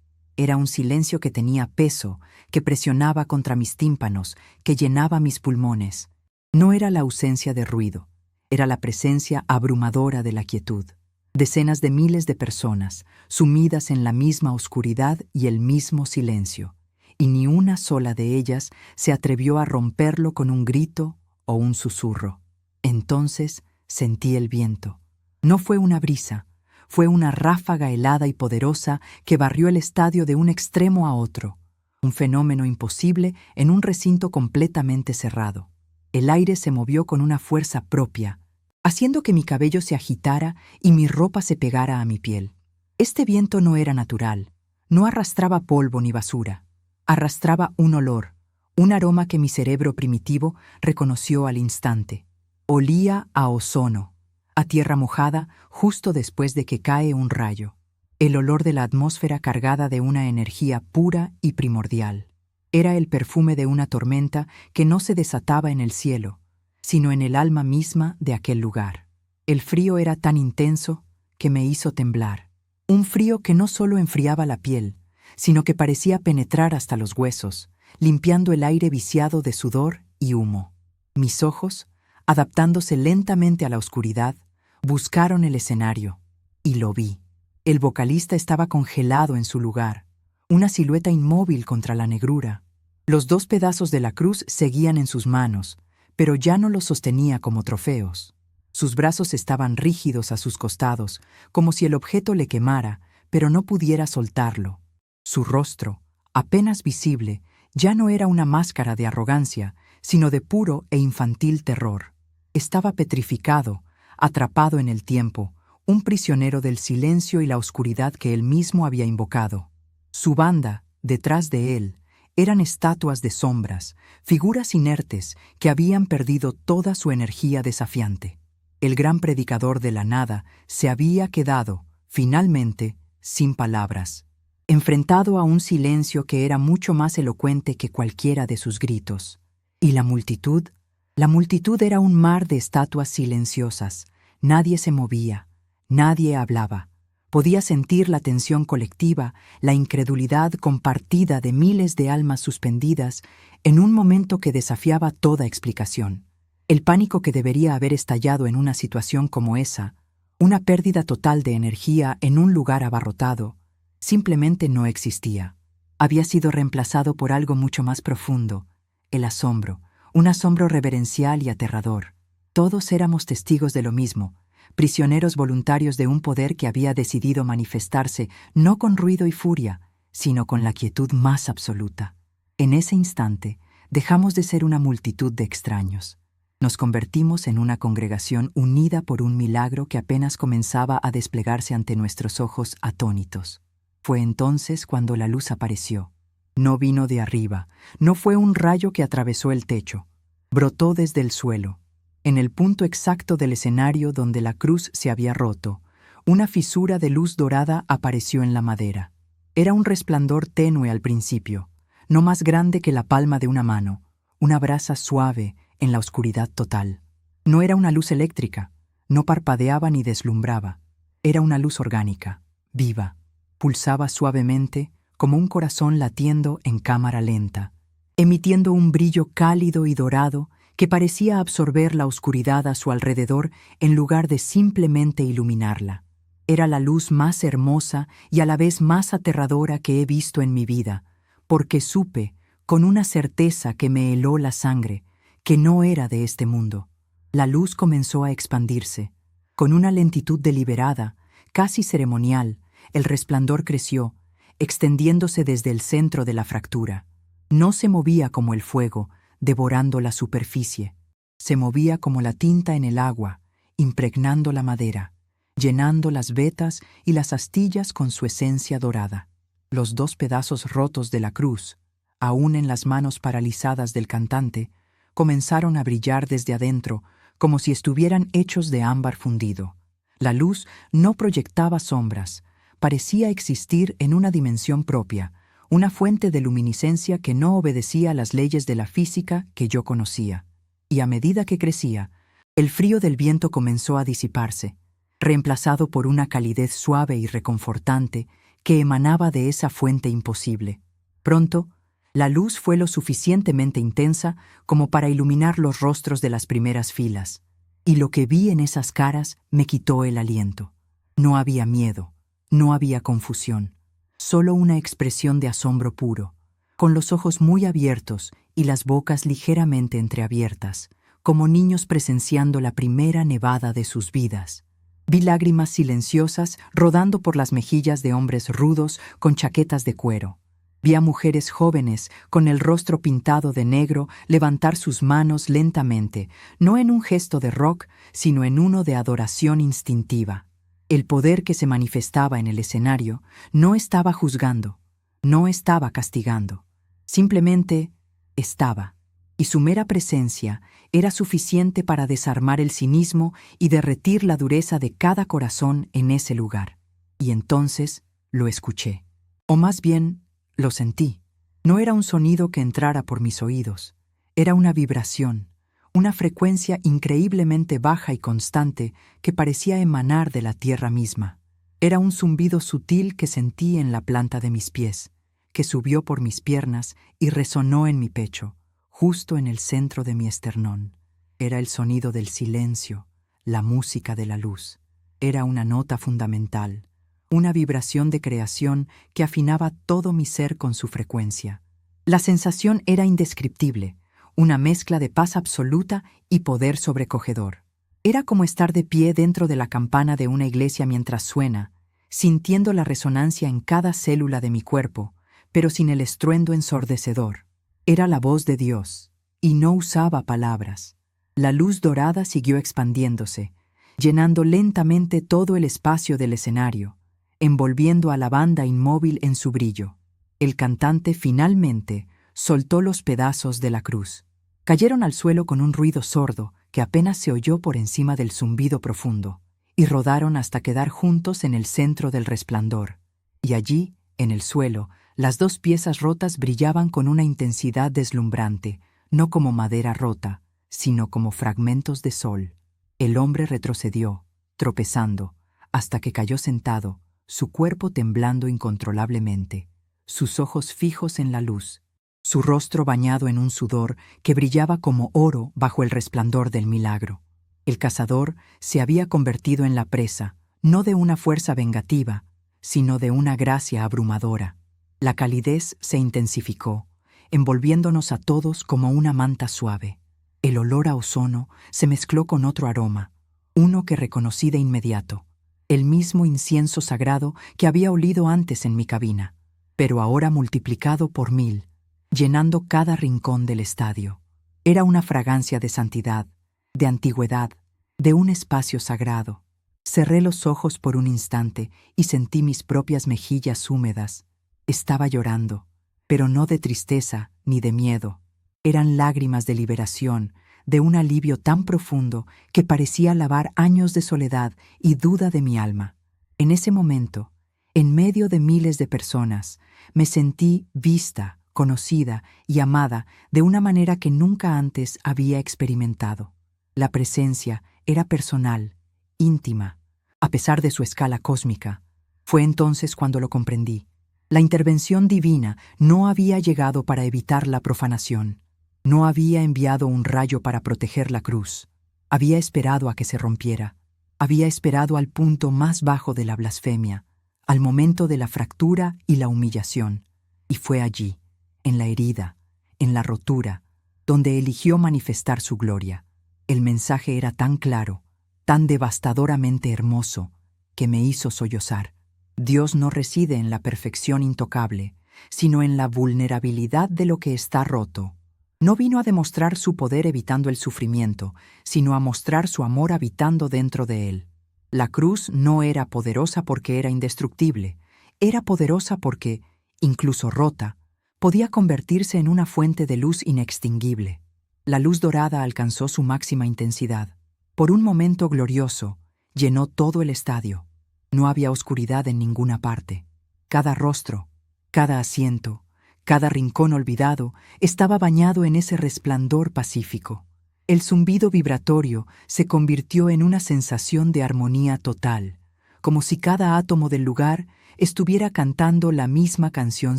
Era un silencio que tenía peso, que presionaba contra mis tímpanos, que llenaba mis pulmones. No era la ausencia de ruido, era la presencia abrumadora de la quietud. Decenas de miles de personas, sumidas en la misma oscuridad y el mismo silencio, y ni una sola de ellas se atrevió a romperlo con un grito o un susurro. Entonces sentí el viento. No fue una brisa, fue una ráfaga helada y poderosa que barrió el estadio de un extremo a otro, un fenómeno imposible en un recinto completamente cerrado. El aire se movió con una fuerza propia, haciendo que mi cabello se agitara y mi ropa se pegara a mi piel. Este viento no era natural, no arrastraba polvo ni basura, arrastraba un olor, un aroma que mi cerebro primitivo reconoció al instante. Olía a ozono, a tierra mojada justo después de que cae un rayo. El olor de la atmósfera cargada de una energía pura y primordial. Era el perfume de una tormenta que no se desataba en el cielo, sino en el alma misma de aquel lugar. El frío era tan intenso que me hizo temblar. Un frío que no solo enfriaba la piel, sino que parecía penetrar hasta los huesos, limpiando el aire viciado de sudor y humo. Mis ojos, adaptándose lentamente a la oscuridad, buscaron el escenario, y lo vi. El vocalista estaba congelado en su lugar, una silueta inmóvil contra la negrura. Los 2 pedazos de la cruz seguían en sus manos, pero ya no los sostenía como trofeos. Sus brazos estaban rígidos a sus costados, como si el objeto le quemara, pero no pudiera soltarlo. Su rostro, apenas visible, ya no era una máscara de arrogancia, sino de puro e infantil terror. Estaba petrificado, atrapado en el tiempo, un prisionero del silencio y la oscuridad que él mismo había invocado. Su banda, detrás de él, eran estatuas de sombras, figuras inertes que habían perdido toda su energía desafiante. El gran predicador de la nada se había quedado, finalmente, sin palabras, enfrentado a un silencio que era mucho más elocuente que cualquiera de sus gritos. ¿Y la multitud? La multitud era un mar de estatuas silenciosas. Nadie se movía, nadie hablaba. Podía sentir la tensión colectiva, la incredulidad compartida de miles de almas suspendidas en un momento que desafiaba toda explicación. El pánico que debería haber estallado en una situación como esa, una pérdida total de energía en un lugar abarrotado, simplemente no existía. Había sido reemplazado por algo mucho más profundo, el asombro, un asombro reverencial y aterrador. Todos éramos testigos de lo mismo, prisioneros voluntarios de un poder que había decidido manifestarse no con ruido y furia, sino con la quietud más absoluta. En ese instante, dejamos de ser una multitud de extraños. Nos convertimos en una congregación unida por un milagro que apenas comenzaba a desplegarse ante nuestros ojos atónitos. Fue entonces cuando la luz apareció. No vino de arriba, no fue un rayo que atravesó el techo. Brotó desde el suelo. En el punto exacto del escenario donde la cruz se había roto, una fisura de luz dorada apareció en la madera. Era un resplandor tenue al principio, no más grande que la palma de una mano, una brasa suave en la oscuridad total. No era una luz eléctrica, no parpadeaba ni deslumbraba. Era una luz orgánica, viva. Pulsaba suavemente como un corazón latiendo en cámara lenta, emitiendo un brillo cálido y dorado que parecía absorber la oscuridad a su alrededor en lugar de simplemente iluminarla. Era la luz más hermosa y a la vez más aterradora que he visto en mi vida, porque supe, con una certeza que me heló la sangre, que no era de este mundo. La luz comenzó a expandirse. Con una lentitud deliberada, casi ceremonial, el resplandor creció, extendiéndose desde el centro de la fractura. No se movía como el fuego, devorando la superficie. Se movía como la tinta en el agua, impregnando la madera, llenando las vetas y las astillas con su esencia dorada. Los 2 pedazos rotos de la cruz, aún en las manos paralizadas del cantante, comenzaron a brillar desde adentro como si estuvieran hechos de ámbar fundido. La luz no proyectaba sombras, parecía existir en una dimensión propia, una fuente de luminiscencia que no obedecía a las leyes de la física que yo conocía. Y a medida que crecía, el frío del viento comenzó a disiparse, reemplazado por una calidez suave y reconfortante que emanaba de esa fuente imposible. Pronto, la luz fue lo suficientemente intensa como para iluminar los rostros de las primeras filas, y lo que vi en esas caras me quitó el aliento. No había miedo, no había confusión, solo una expresión de asombro puro, con los ojos muy abiertos y las bocas ligeramente entreabiertas, como niños presenciando la primera nevada de sus vidas. Vi lágrimas silenciosas rodando por las mejillas de hombres rudos con chaquetas de cuero. Vi a mujeres jóvenes con el rostro pintado de negro levantar sus manos lentamente, no en un gesto de rock, sino en uno de adoración instintiva. El poder que se manifestaba en el escenario no estaba juzgando, no estaba castigando, simplemente estaba, y su mera presencia era suficiente para desarmar el cinismo y derretir la dureza de cada corazón en ese lugar. Y entonces lo escuché, o más bien, lo sentí. No era un sonido que entrara por mis oídos, era una vibración, una frecuencia increíblemente baja y constante que parecía emanar de la tierra misma. Era un zumbido sutil que sentí en la planta de mis pies, que subió por mis piernas y resonó en mi pecho, justo en el centro de mi esternón. Era el sonido del silencio, la música de la luz. Era una nota fundamental, una vibración de creación que afinaba todo mi ser con su frecuencia. La sensación era indescriptible, una mezcla de paz absoluta y poder sobrecogedor. Era como estar de pie dentro de la campana de una iglesia mientras suena, sintiendo la resonancia en cada célula de mi cuerpo, pero sin el estruendo ensordecedor. Era la voz de Dios, y no usaba palabras. La luz dorada siguió expandiéndose, llenando lentamente todo el espacio del escenario, envolviendo a la banda inmóvil en su brillo. El cantante finalmente soltó los pedazos de la cruz. Cayeron al suelo con un ruido sordo que apenas se oyó por encima del zumbido profundo, y rodaron hasta quedar juntos en el centro del resplandor. Y allí, en el suelo, las dos piezas rotas brillaban con una intensidad deslumbrante, no como madera rota, sino como fragmentos de sol. El hombre retrocedió, tropezando, hasta que cayó sentado, su cuerpo temblando incontrolablemente, sus ojos fijos en la luz, su rostro bañado en un sudor que brillaba como oro bajo el resplandor del milagro. El cazador se había convertido en la presa, no de una fuerza vengativa, sino de una gracia abrumadora. La calidez se intensificó, envolviéndonos a todos como una manta suave. El olor a ozono se mezcló con otro aroma, uno que reconocí de inmediato, el mismo incienso sagrado que había olido antes en mi cabina, pero ahora multiplicado por 1000, llenando cada rincón del estadio. Era una fragancia de santidad, de antigüedad, de un espacio sagrado. Cerré los ojos por un instante y sentí mis propias mejillas húmedas. Estaba llorando, pero no de tristeza ni de miedo. Eran lágrimas de liberación, de un alivio tan profundo que parecía lavar años de soledad y duda de mi alma. En ese momento, en medio de miles de personas, me sentí vista, conocida y amada de una manera que nunca antes había experimentado. La presencia era personal, íntima, a pesar de su escala cósmica. Fue entonces cuando lo comprendí. La intervención divina no había llegado para evitar la profanación. No había enviado un rayo para proteger la cruz. Había esperado a que se rompiera. Había esperado al punto más bajo de la blasfemia, al momento de la fractura y la humillación. Y fue allí, en la herida, en la rotura, donde eligió manifestar su gloria. El mensaje era tan claro, tan devastadoramente hermoso, que me hizo sollozar. Dios no reside en la perfección intocable, sino en la vulnerabilidad de lo que está roto. No vino a demostrar su poder evitando el sufrimiento, sino a mostrar su amor habitando dentro de él. La cruz no era poderosa porque era indestructible, era poderosa porque, incluso rota, podía convertirse en una fuente de luz inextinguible. La luz dorada alcanzó su máxima intensidad. Por un momento glorioso, llenó todo el estadio. No había oscuridad en ninguna parte. Cada rostro, cada asiento, cada rincón olvidado estaba bañado en ese resplandor pacífico. El zumbido vibratorio se convirtió en una sensación de armonía total, como si cada átomo del lugar estuviera cantando la misma canción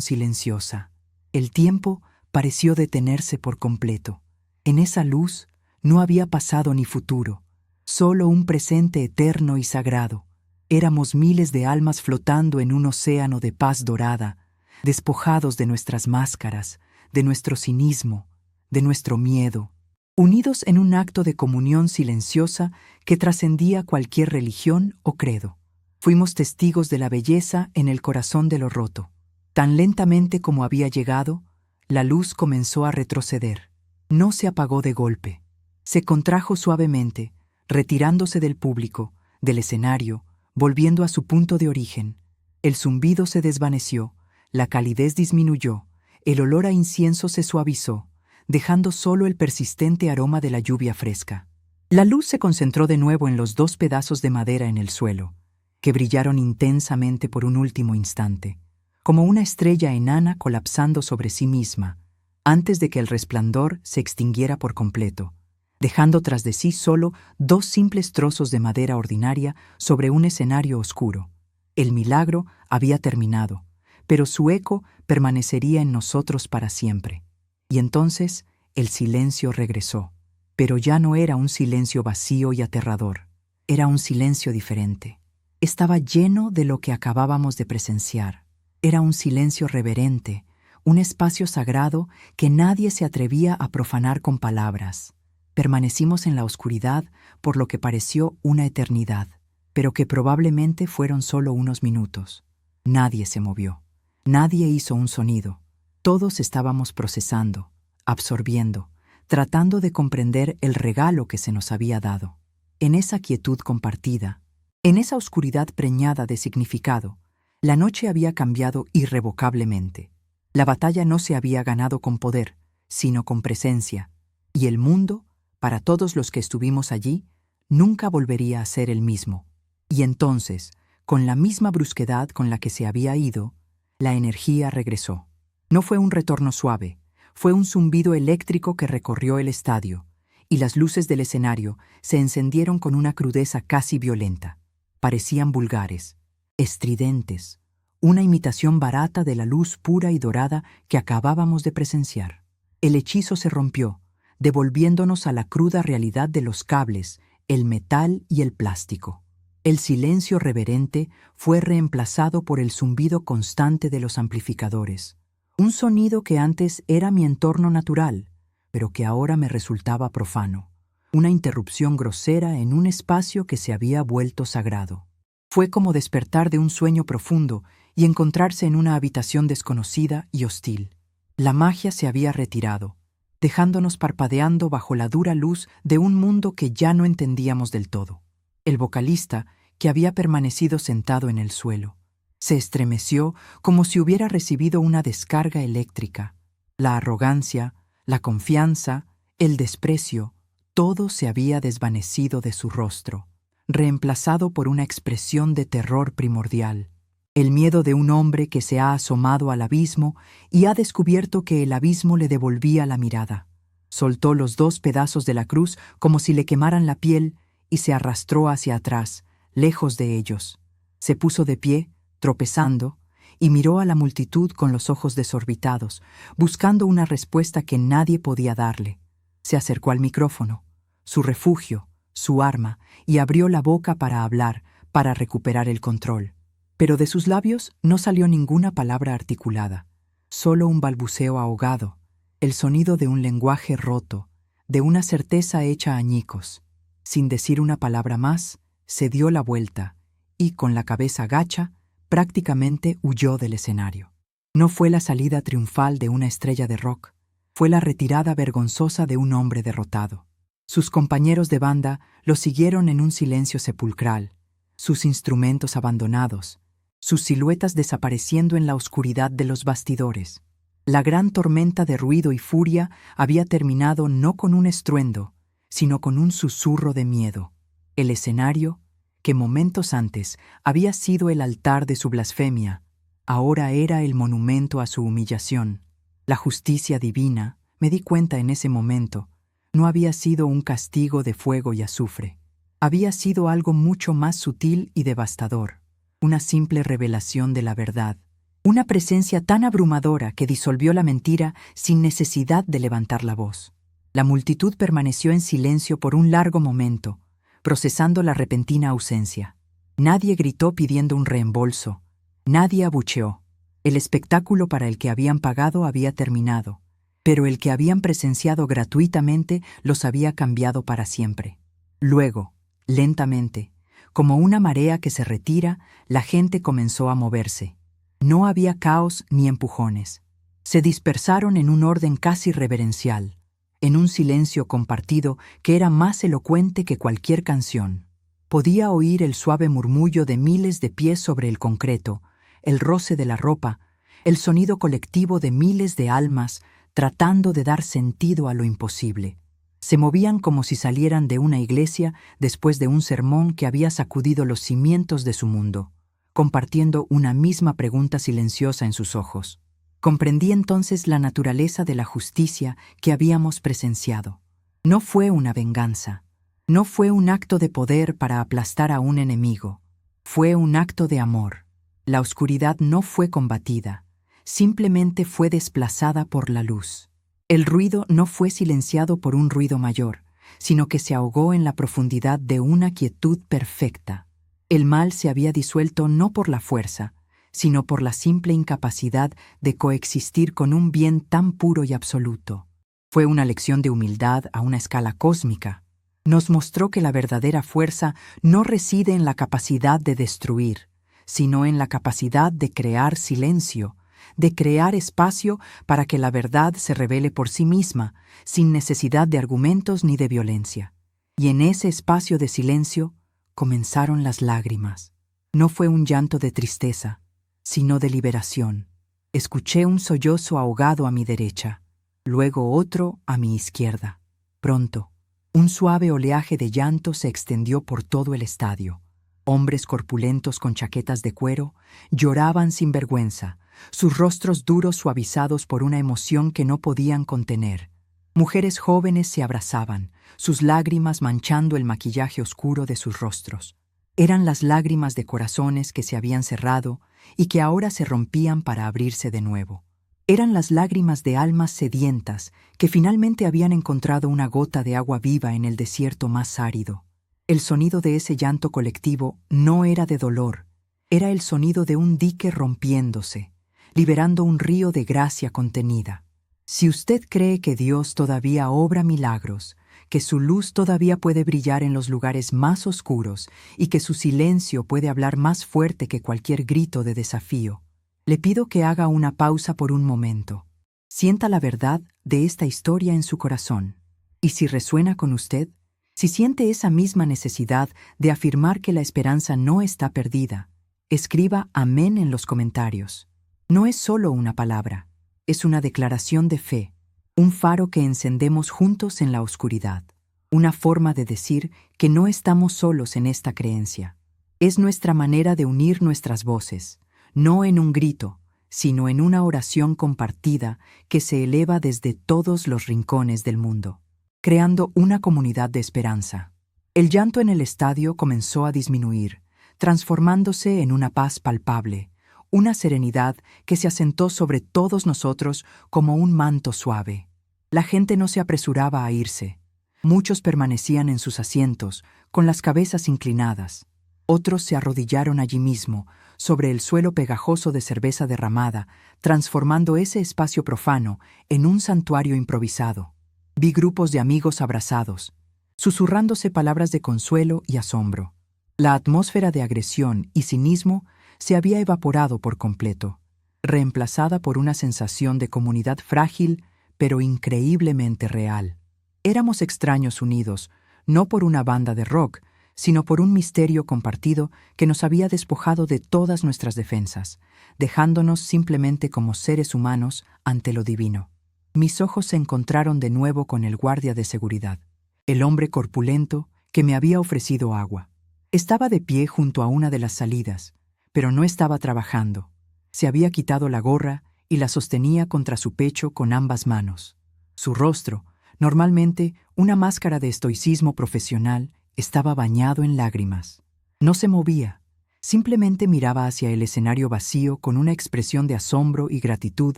silenciosa. El tiempo pareció detenerse por completo. En esa luz no había pasado ni futuro, solo un presente eterno y sagrado. Éramos miles de almas flotando en un océano de paz dorada, despojados de nuestras máscaras, de nuestro cinismo, de nuestro miedo, unidos en un acto de comunión silenciosa que trascendía cualquier religión o credo. Fuimos testigos de la belleza en el corazón de lo roto. Tan lentamente como había llegado, la luz comenzó a retroceder. No se apagó de golpe. Se contrajo suavemente, retirándose del público, del escenario, volviendo a su punto de origen. El zumbido se desvaneció, la calidez disminuyó, el olor a incienso se suavizó, dejando solo el persistente aroma de la lluvia fresca. La luz se concentró de nuevo en los 2 pedazos de madera en el suelo, que brillaron intensamente por un último instante, como una estrella enana colapsando sobre sí misma, antes de que el resplandor se extinguiera por completo, dejando tras de sí solo 2 simples trozos de madera ordinaria sobre un escenario oscuro. El milagro había terminado, pero su eco permanecería en nosotros para siempre. Y entonces el silencio regresó, pero ya no era un silencio vacío y aterrador, era un silencio diferente. Estaba lleno de lo que acabábamos de presenciar. Era un silencio reverente, un espacio sagrado que nadie se atrevía a profanar con palabras. Permanecimos en la oscuridad por lo que pareció una eternidad, pero que probablemente fueron solo unos minutos. Nadie se movió, nadie hizo un sonido. Todos estábamos procesando, absorbiendo, tratando de comprender el regalo que se nos había dado. En esa quietud compartida, en esa oscuridad preñada de significado, la noche había cambiado irrevocablemente. La batalla no se había ganado con poder, sino con presencia, y el mundo, para todos los que estuvimos allí, nunca volvería a ser el mismo. Y entonces, con la misma brusquedad con la que se había ido, la energía regresó. No fue un retorno suave, fue un zumbido eléctrico que recorrió el estadio, y las luces del escenario se encendieron con una crudeza casi violenta. Parecían vulgares, estridentes, una imitación barata de la luz pura y dorada que acabábamos de presenciar. El hechizo se rompió, devolviéndonos a la cruda realidad de los cables, el metal y el plástico. El silencio reverente fue reemplazado por el zumbido constante de los amplificadores, un sonido que antes era mi entorno natural, pero que ahora me resultaba profano, una interrupción grosera en un espacio que se había vuelto sagrado. Fue como despertar de un sueño profundo y encontrarse en una habitación desconocida y hostil. La magia se había retirado, dejándonos parpadeando bajo la dura luz de un mundo que ya no entendíamos del todo. El vocalista, que había permanecido sentado en el suelo, se estremeció como si hubiera recibido una descarga eléctrica. La arrogancia, la confianza, el desprecio, todo se había desvanecido de su rostro, reemplazado por una expresión de terror primordial. El miedo de un hombre que se ha asomado al abismo y ha descubierto que el abismo le devolvía la mirada. Soltó los 2 pedazos de la cruz como si le quemaran la piel y se arrastró hacia atrás, lejos de ellos. Se puso de pie, tropezando, y miró a la multitud con los ojos desorbitados, buscando una respuesta que nadie podía darle. Se acercó al micrófono, su refugio, su arma, y abrió la boca para hablar, para recuperar el control. Pero de sus labios no salió ninguna palabra articulada, solo un balbuceo ahogado, el sonido de un lenguaje roto, de una certeza hecha añicos. Sin decir una palabra más, se dio la vuelta y, con la cabeza gacha, prácticamente huyó del escenario. No fue la salida triunfal de una estrella de rock, fue la retirada vergonzosa de un hombre derrotado. Sus compañeros de banda lo siguieron en un silencio sepulcral, sus instrumentos abandonados, sus siluetas desapareciendo en la oscuridad de los bastidores. La gran tormenta de ruido y furia había terminado no con un estruendo, sino con un susurro de miedo. El escenario, que momentos antes había sido el altar de su blasfemia, ahora era el monumento a su humillación. La justicia divina, me di cuenta en ese momento, no había sido un castigo de fuego y azufre. Había sido algo mucho más sutil y devastador. una simple revelación de la verdad. Una presencia tan abrumadora que disolvió la mentira sin necesidad de levantar la voz. La multitud permaneció en silencio por un largo momento, procesando la repentina ausencia. Nadie gritó pidiendo un reembolso. Nadie abucheó. El espectáculo para el que habían pagado había terminado, pero el que habían presenciado gratuitamente los había cambiado para siempre. Luego, lentamente, como una marea que se retira, la gente comenzó a moverse. No había caos ni empujones. Se dispersaron en un orden casi reverencial, en un silencio compartido que era más elocuente que cualquier canción. Podía oír el suave murmullo de miles de pies sobre el concreto, el roce de la ropa, el sonido colectivo de miles de almas tratando de dar sentido a lo imposible. Se movían como si salieran de una iglesia después de un sermón que había sacudido los cimientos de su mundo, compartiendo una misma pregunta silenciosa en sus ojos. Comprendí entonces la naturaleza de la justicia que habíamos presenciado. No fue una venganza. No fue un acto de poder para aplastar a un enemigo. Fue un acto de amor. La oscuridad no fue combatida, simplemente fue desplazada por la luz. El ruido no fue silenciado por un ruido mayor, sino que se ahogó en la profundidad de una quietud perfecta. El mal se había disuelto no por la fuerza, sino por la simple incapacidad de coexistir con un bien tan puro y absoluto. Fue una lección de humildad a una escala cósmica. Nos mostró que la verdadera fuerza no reside en la capacidad de destruir, sino en la capacidad de crear silencio, de crear espacio para que la verdad se revele por sí misma, sin necesidad de argumentos ni de violencia. Y en ese espacio de silencio comenzaron las lágrimas. No fue un llanto de tristeza, sino de liberación. Escuché un sollozo ahogado a mi derecha, luego otro a mi izquierda. Pronto, un suave oleaje de llanto se extendió por todo el estadio. Hombres corpulentos con chaquetas de cuero lloraban sin vergüenza, sus rostros duros suavizados por una emoción que no podían contener. Mujeres jóvenes se abrazaban, sus lágrimas manchando el maquillaje oscuro de sus rostros. Eran las lágrimas de corazones que se habían cerrado y que ahora se rompían para abrirse de nuevo. Eran las lágrimas de almas sedientas que finalmente habían encontrado una gota de agua viva en el desierto más árido. El sonido de ese llanto colectivo no era de dolor, era el sonido de un dique rompiéndose, liberando un río de gracia contenida. Si usted cree que Dios todavía obra milagros, que su luz todavía puede brillar en los lugares más oscuros y que su silencio puede hablar más fuerte que cualquier grito de desafío, le pido que haga una pausa por un momento. Sienta la verdad de esta historia en su corazón. Y si resuena con usted, si siente esa misma necesidad de afirmar que la esperanza no está perdida, escriba amén en los comentarios. No es solo una palabra, es una declaración de fe, un faro que encendemos juntos en la oscuridad, una forma de decir que no estamos solos en esta creencia. Es nuestra manera de unir nuestras voces, no en un grito, sino en una oración compartida que se eleva desde todos los rincones del mundo, creando una comunidad de esperanza. El llanto en el estadio comenzó a disminuir, transformándose en una paz palpable, una serenidad que se asentó sobre todos nosotros como un manto suave. La gente no se apresuraba a irse. Muchos permanecían en sus asientos, con las cabezas inclinadas. Otros se arrodillaron allí mismo, sobre el suelo pegajoso de cerveza derramada, transformando ese espacio profano en un santuario improvisado. Vi grupos de amigos abrazados, susurrándose palabras de consuelo y asombro. La atmósfera de agresión y cinismo se había evaporado por completo, reemplazada por una sensación de comunidad frágil, pero increíblemente real. Éramos extraños unidos, no por una banda de rock, sino por un misterio compartido que nos había despojado de todas nuestras defensas, dejándonos simplemente como seres humanos ante lo divino. Mis ojos se encontraron de nuevo con el guardia de seguridad, el hombre corpulento que me había ofrecido agua. Estaba de pie junto a una de las salidas, pero no estaba trabajando. Se había quitado la gorra y la sostenía contra su pecho con ambas manos. Su rostro, normalmente una máscara de estoicismo profesional, estaba bañado en lágrimas. No se movía, Simplemente miraba hacia el escenario vacío con una expresión de asombro y gratitud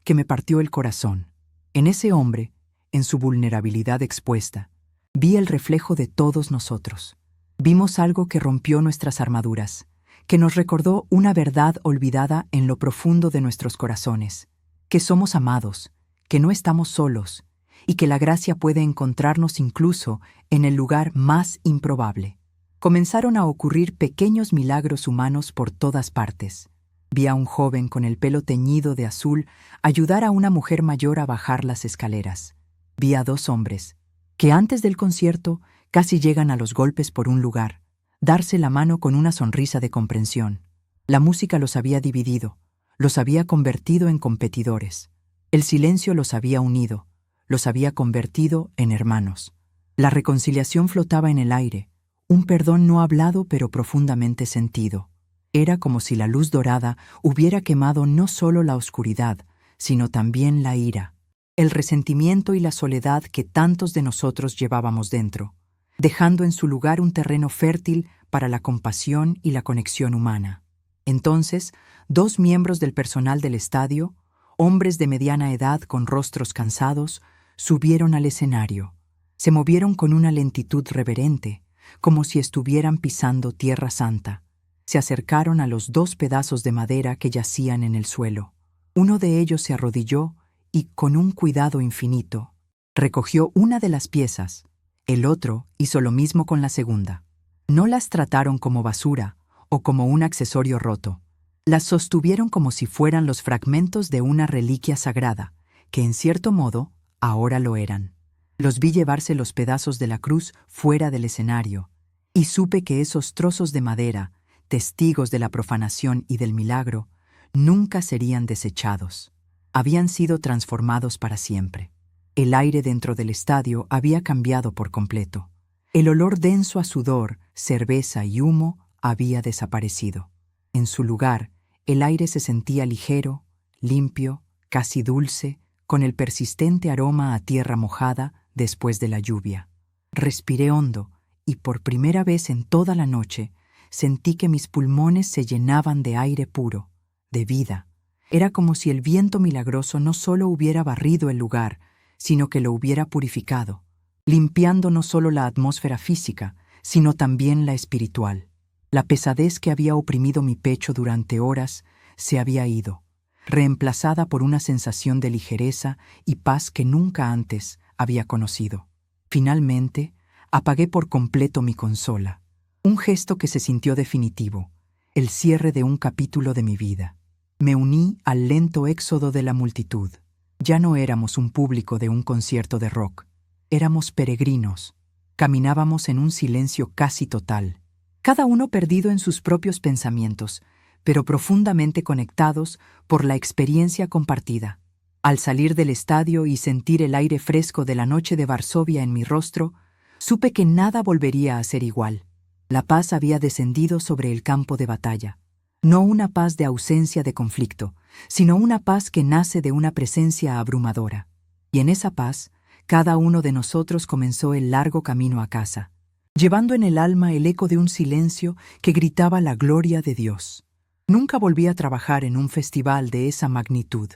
que me partió el corazón. En ese hombre, en su vulnerabilidad expuesta, vi el reflejo de todos nosotros. Vimos algo que rompió nuestras armaduras, que nos recordó una verdad olvidada en lo profundo de nuestros corazones, que somos amados, que no estamos solos y que la gracia puede encontrarnos incluso en el lugar más improbable. Comenzaron a ocurrir pequeños milagros humanos por todas partes. Vi a un joven con el pelo teñido de azul ayudar a una mujer mayor a bajar las escaleras. Vi a 2 hombres, que antes del concierto casi llegan a los golpes por un lugar, darse la mano con una sonrisa de comprensión. La música los había dividido, los había convertido en competidores. El silencio los había unido, los había convertido en hermanos. La reconciliación flotaba en el aire, un perdón no hablado pero profundamente sentido. Era como si la luz dorada hubiera quemado no solo la oscuridad, sino también la ira, el resentimiento y la soledad que tantos de nosotros llevábamos dentro, dejando en su lugar un terreno fértil para la compasión y la conexión humana. Entonces, 2 miembros del personal del estadio, hombres de mediana edad con rostros cansados, subieron al escenario. Se movieron con una lentitud reverente, como si estuvieran pisando tierra santa. Se acercaron a los 2 pedazos de madera que yacían en el suelo. Uno de ellos se arrodilló y, con un cuidado infinito, recogió una de las piezas. El otro hizo lo mismo con la segunda. No las trataron como basura o como un accesorio roto. Las sostuvieron como si fueran los fragmentos de una reliquia sagrada, que en cierto modo ahora lo eran. Los vi llevarse los pedazos de la cruz fuera del escenario, y supe que esos trozos de madera, testigos de la profanación y del milagro, nunca serían desechados. Habían sido transformados para siempre. El aire dentro del estadio había cambiado por completo. El olor denso a sudor, cerveza y humo había desaparecido. En su lugar, el aire se sentía ligero, limpio, casi dulce, con el persistente aroma a tierra mojada después de la lluvia. Respiré hondo y por primera vez en toda la noche sentí que mis pulmones se llenaban de aire puro, de vida. Era como si el viento milagroso no solo hubiera barrido el lugar, sino que lo hubiera purificado, limpiando no solo la atmósfera física, sino también la espiritual. La pesadez que había oprimido mi pecho durante horas se había ido, reemplazada por una sensación de ligereza y paz que nunca antes había conocido. Finalmente, apagué por completo mi consola, un gesto que se sintió definitivo, el cierre de un capítulo de mi vida. Me uní al lento éxodo de la multitud. Ya no éramos un público de un concierto de rock, éramos peregrinos. Caminábamos en un silencio casi total, cada uno perdido en sus propios pensamientos, pero profundamente conectados por la experiencia compartida. Al salir del estadio y sentir el aire fresco de la noche de Varsovia en mi rostro, supe que nada volvería a ser igual. La paz había descendido sobre el campo de batalla. No una paz de ausencia de conflicto, sino una paz que nace de una presencia abrumadora. Y en esa paz, cada uno de nosotros comenzó el largo camino a casa, llevando en el alma el eco de un silencio que gritaba la gloria de Dios. Nunca volví a trabajar en un festival de esa magnitud,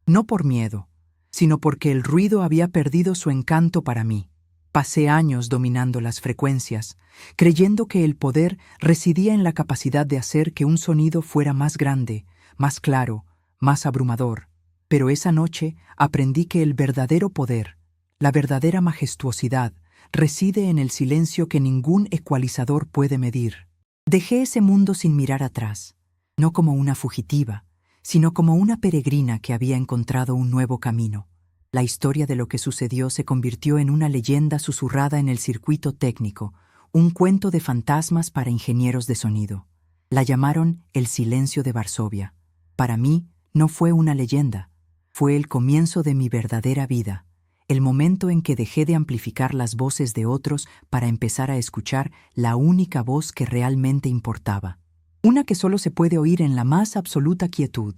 no por miedo, sino porque el ruido había perdido su encanto para mí. Pasé años dominando las frecuencias, creyendo que el poder residía en la capacidad de hacer que un sonido fuera más grande, más claro, más abrumador. Pero esa noche aprendí que el verdadero poder, la verdadera majestuosidad, reside en el silencio que ningún ecualizador puede medir. Dejé ese mundo sin mirar atrás, no como una fugitiva, sino como una peregrina que había encontrado un nuevo camino. La historia de lo que sucedió se convirtió en una leyenda susurrada en el circuito técnico, un cuento de fantasmas para ingenieros de sonido. La llamaron El Silencio de Varsovia. Para mí, no fue una leyenda. Fue el comienzo de mi verdadera vida, el momento en que dejé de amplificar las voces de otros para empezar a escuchar la única voz que realmente importaba. Una que solo se puede oír en la más absoluta quietud.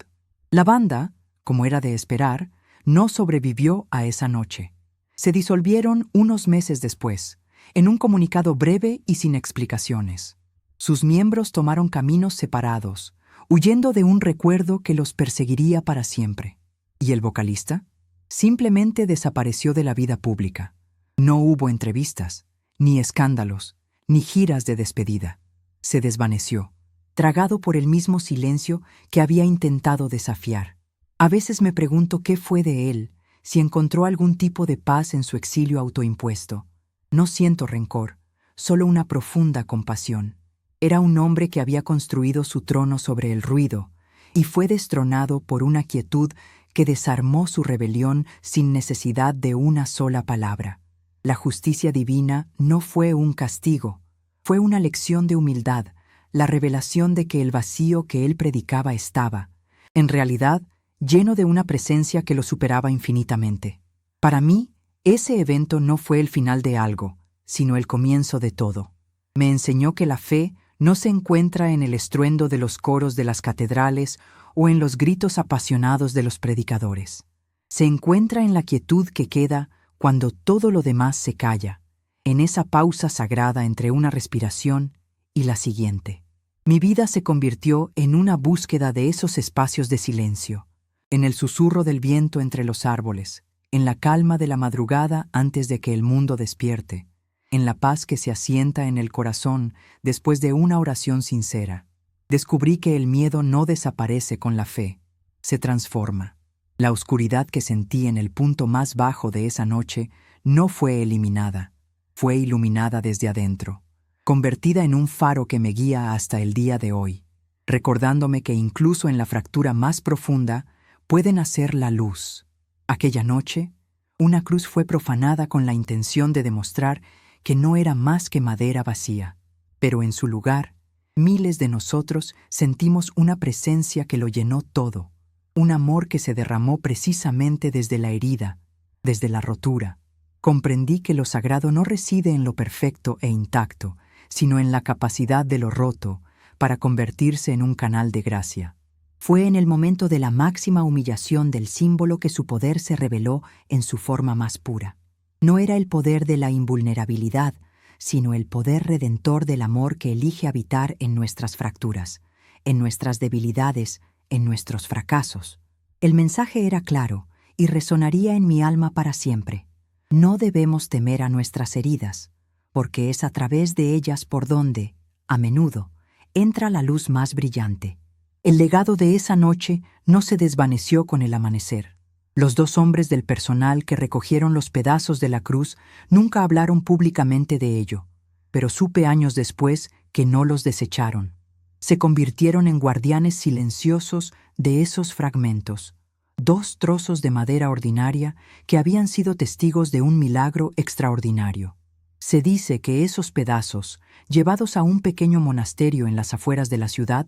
La banda, como era de esperar, no sobrevivió a esa noche. Se disolvieron unos meses después, en un comunicado breve y sin explicaciones. Sus miembros tomaron caminos separados, huyendo de un recuerdo que los perseguiría para siempre. ¿Y el vocalista? Simplemente desapareció de la vida pública. No hubo entrevistas, ni escándalos, ni giras de despedida. Se desvaneció, tragado por el mismo silencio que había intentado desafiar. A veces me pregunto qué fue de él, si encontró algún tipo de paz en su exilio autoimpuesto. No siento rencor, solo una profunda compasión. Era un hombre que había construido su trono sobre el ruido y fue destronado por una quietud que desarmó su rebelión sin necesidad de una sola palabra. La justicia divina no fue un castigo, fue una lección de humildad, la revelación de que el vacío que él predicaba estaba, en realidad, lleno de una presencia que lo superaba infinitamente. Para mí, ese evento no fue el final de algo, sino el comienzo de todo. Me enseñó que la fe no se encuentra en el estruendo de los coros de las catedrales o en los gritos apasionados de los predicadores. Se encuentra en la quietud que queda cuando todo lo demás se calla, en esa pausa sagrada entre una respiración y la siguiente. Mi vida se convirtió en una búsqueda de esos espacios de silencio, en el susurro del viento entre los árboles, en la calma de la madrugada antes de que el mundo despierte, en la paz que se asienta en el corazón después de una oración sincera. Descubrí que el miedo no desaparece con la fe, se transforma. La oscuridad que sentí en el punto más bajo de esa noche no fue eliminada, fue iluminada desde adentro, convertida en un faro que me guía hasta el día de hoy, recordándome que incluso en la fractura más profunda puede nacer la luz. Aquella noche, una cruz fue profanada con la intención de demostrar que no era más que madera vacía, pero en su lugar, miles de nosotros sentimos una presencia que lo llenó todo, un amor que se derramó precisamente desde la herida, desde la rotura. Comprendí que lo sagrado no reside en lo perfecto e intacto, sino en la capacidad de lo roto para convertirse en un canal de gracia. Fue en el momento de la máxima humillación del símbolo que su poder se reveló en su forma más pura. No era el poder de la invulnerabilidad, sino el poder redentor del amor que elige habitar en nuestras fracturas, en nuestras debilidades, en nuestros fracasos. El mensaje era claro y resonaría en mi alma para siempre. No debemos temer a nuestras heridas, porque es a través de ellas por donde, a menudo, entra la luz más brillante. El legado de esa noche no se desvaneció con el amanecer. Los dos hombres del personal que recogieron los pedazos de la cruz nunca hablaron públicamente de ello, pero supe años después que no los desecharon. Se convirtieron en guardianes silenciosos de esos fragmentos, dos trozos de madera ordinaria que habían sido testigos de un milagro extraordinario. Se dice que esos pedazos, llevados a un pequeño monasterio en las afueras de la ciudad,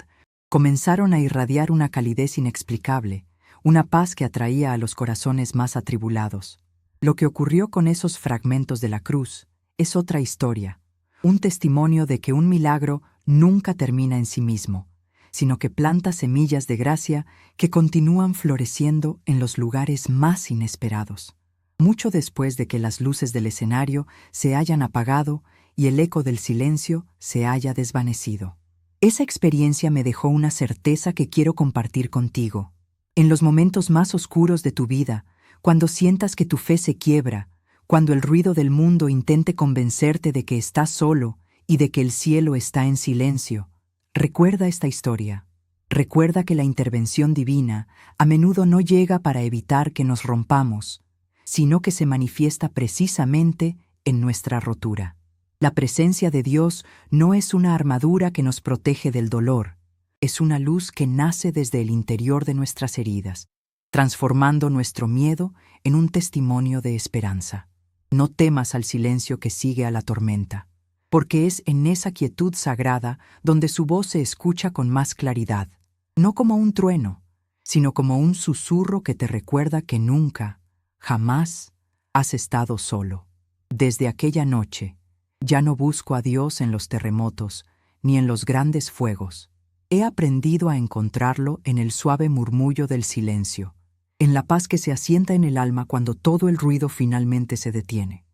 comenzaron a irradiar una calidez inexplicable, una paz que atraía a los corazones más atribulados. Lo que ocurrió con esos fragmentos de la cruz es otra historia, un testimonio de que un milagro nunca termina en sí mismo, sino que planta semillas de gracia que continúan floreciendo en los lugares más inesperados. Mucho después de que las luces del escenario se hayan apagado y el eco del silencio se haya desvanecido. Esa experiencia me dejó una certeza que quiero compartir contigo. En los momentos más oscuros de tu vida, cuando sientas que tu fe se quiebra, cuando el ruido del mundo intente convencerte de que estás solo y de que el cielo está en silencio, recuerda esta historia. Recuerda que la intervención divina a menudo no llega para evitar que nos rompamos, sino que se manifiesta precisamente en nuestra rotura. La presencia de Dios no es una armadura que nos protege del dolor, es una luz que nace desde el interior de nuestras heridas, transformando nuestro miedo en un testimonio de esperanza. No temas al silencio que sigue a la tormenta, porque es en esa quietud sagrada donde su voz se escucha con más claridad, no como un trueno, sino como un susurro que te recuerda que nunca, jamás, has estado solo. Desde aquella noche, ya no busco a Dios en los terremotos, ni en los grandes fuegos. He aprendido a encontrarlo en el suave murmullo del silencio, en la paz que se asienta en el alma cuando todo el ruido finalmente se detiene.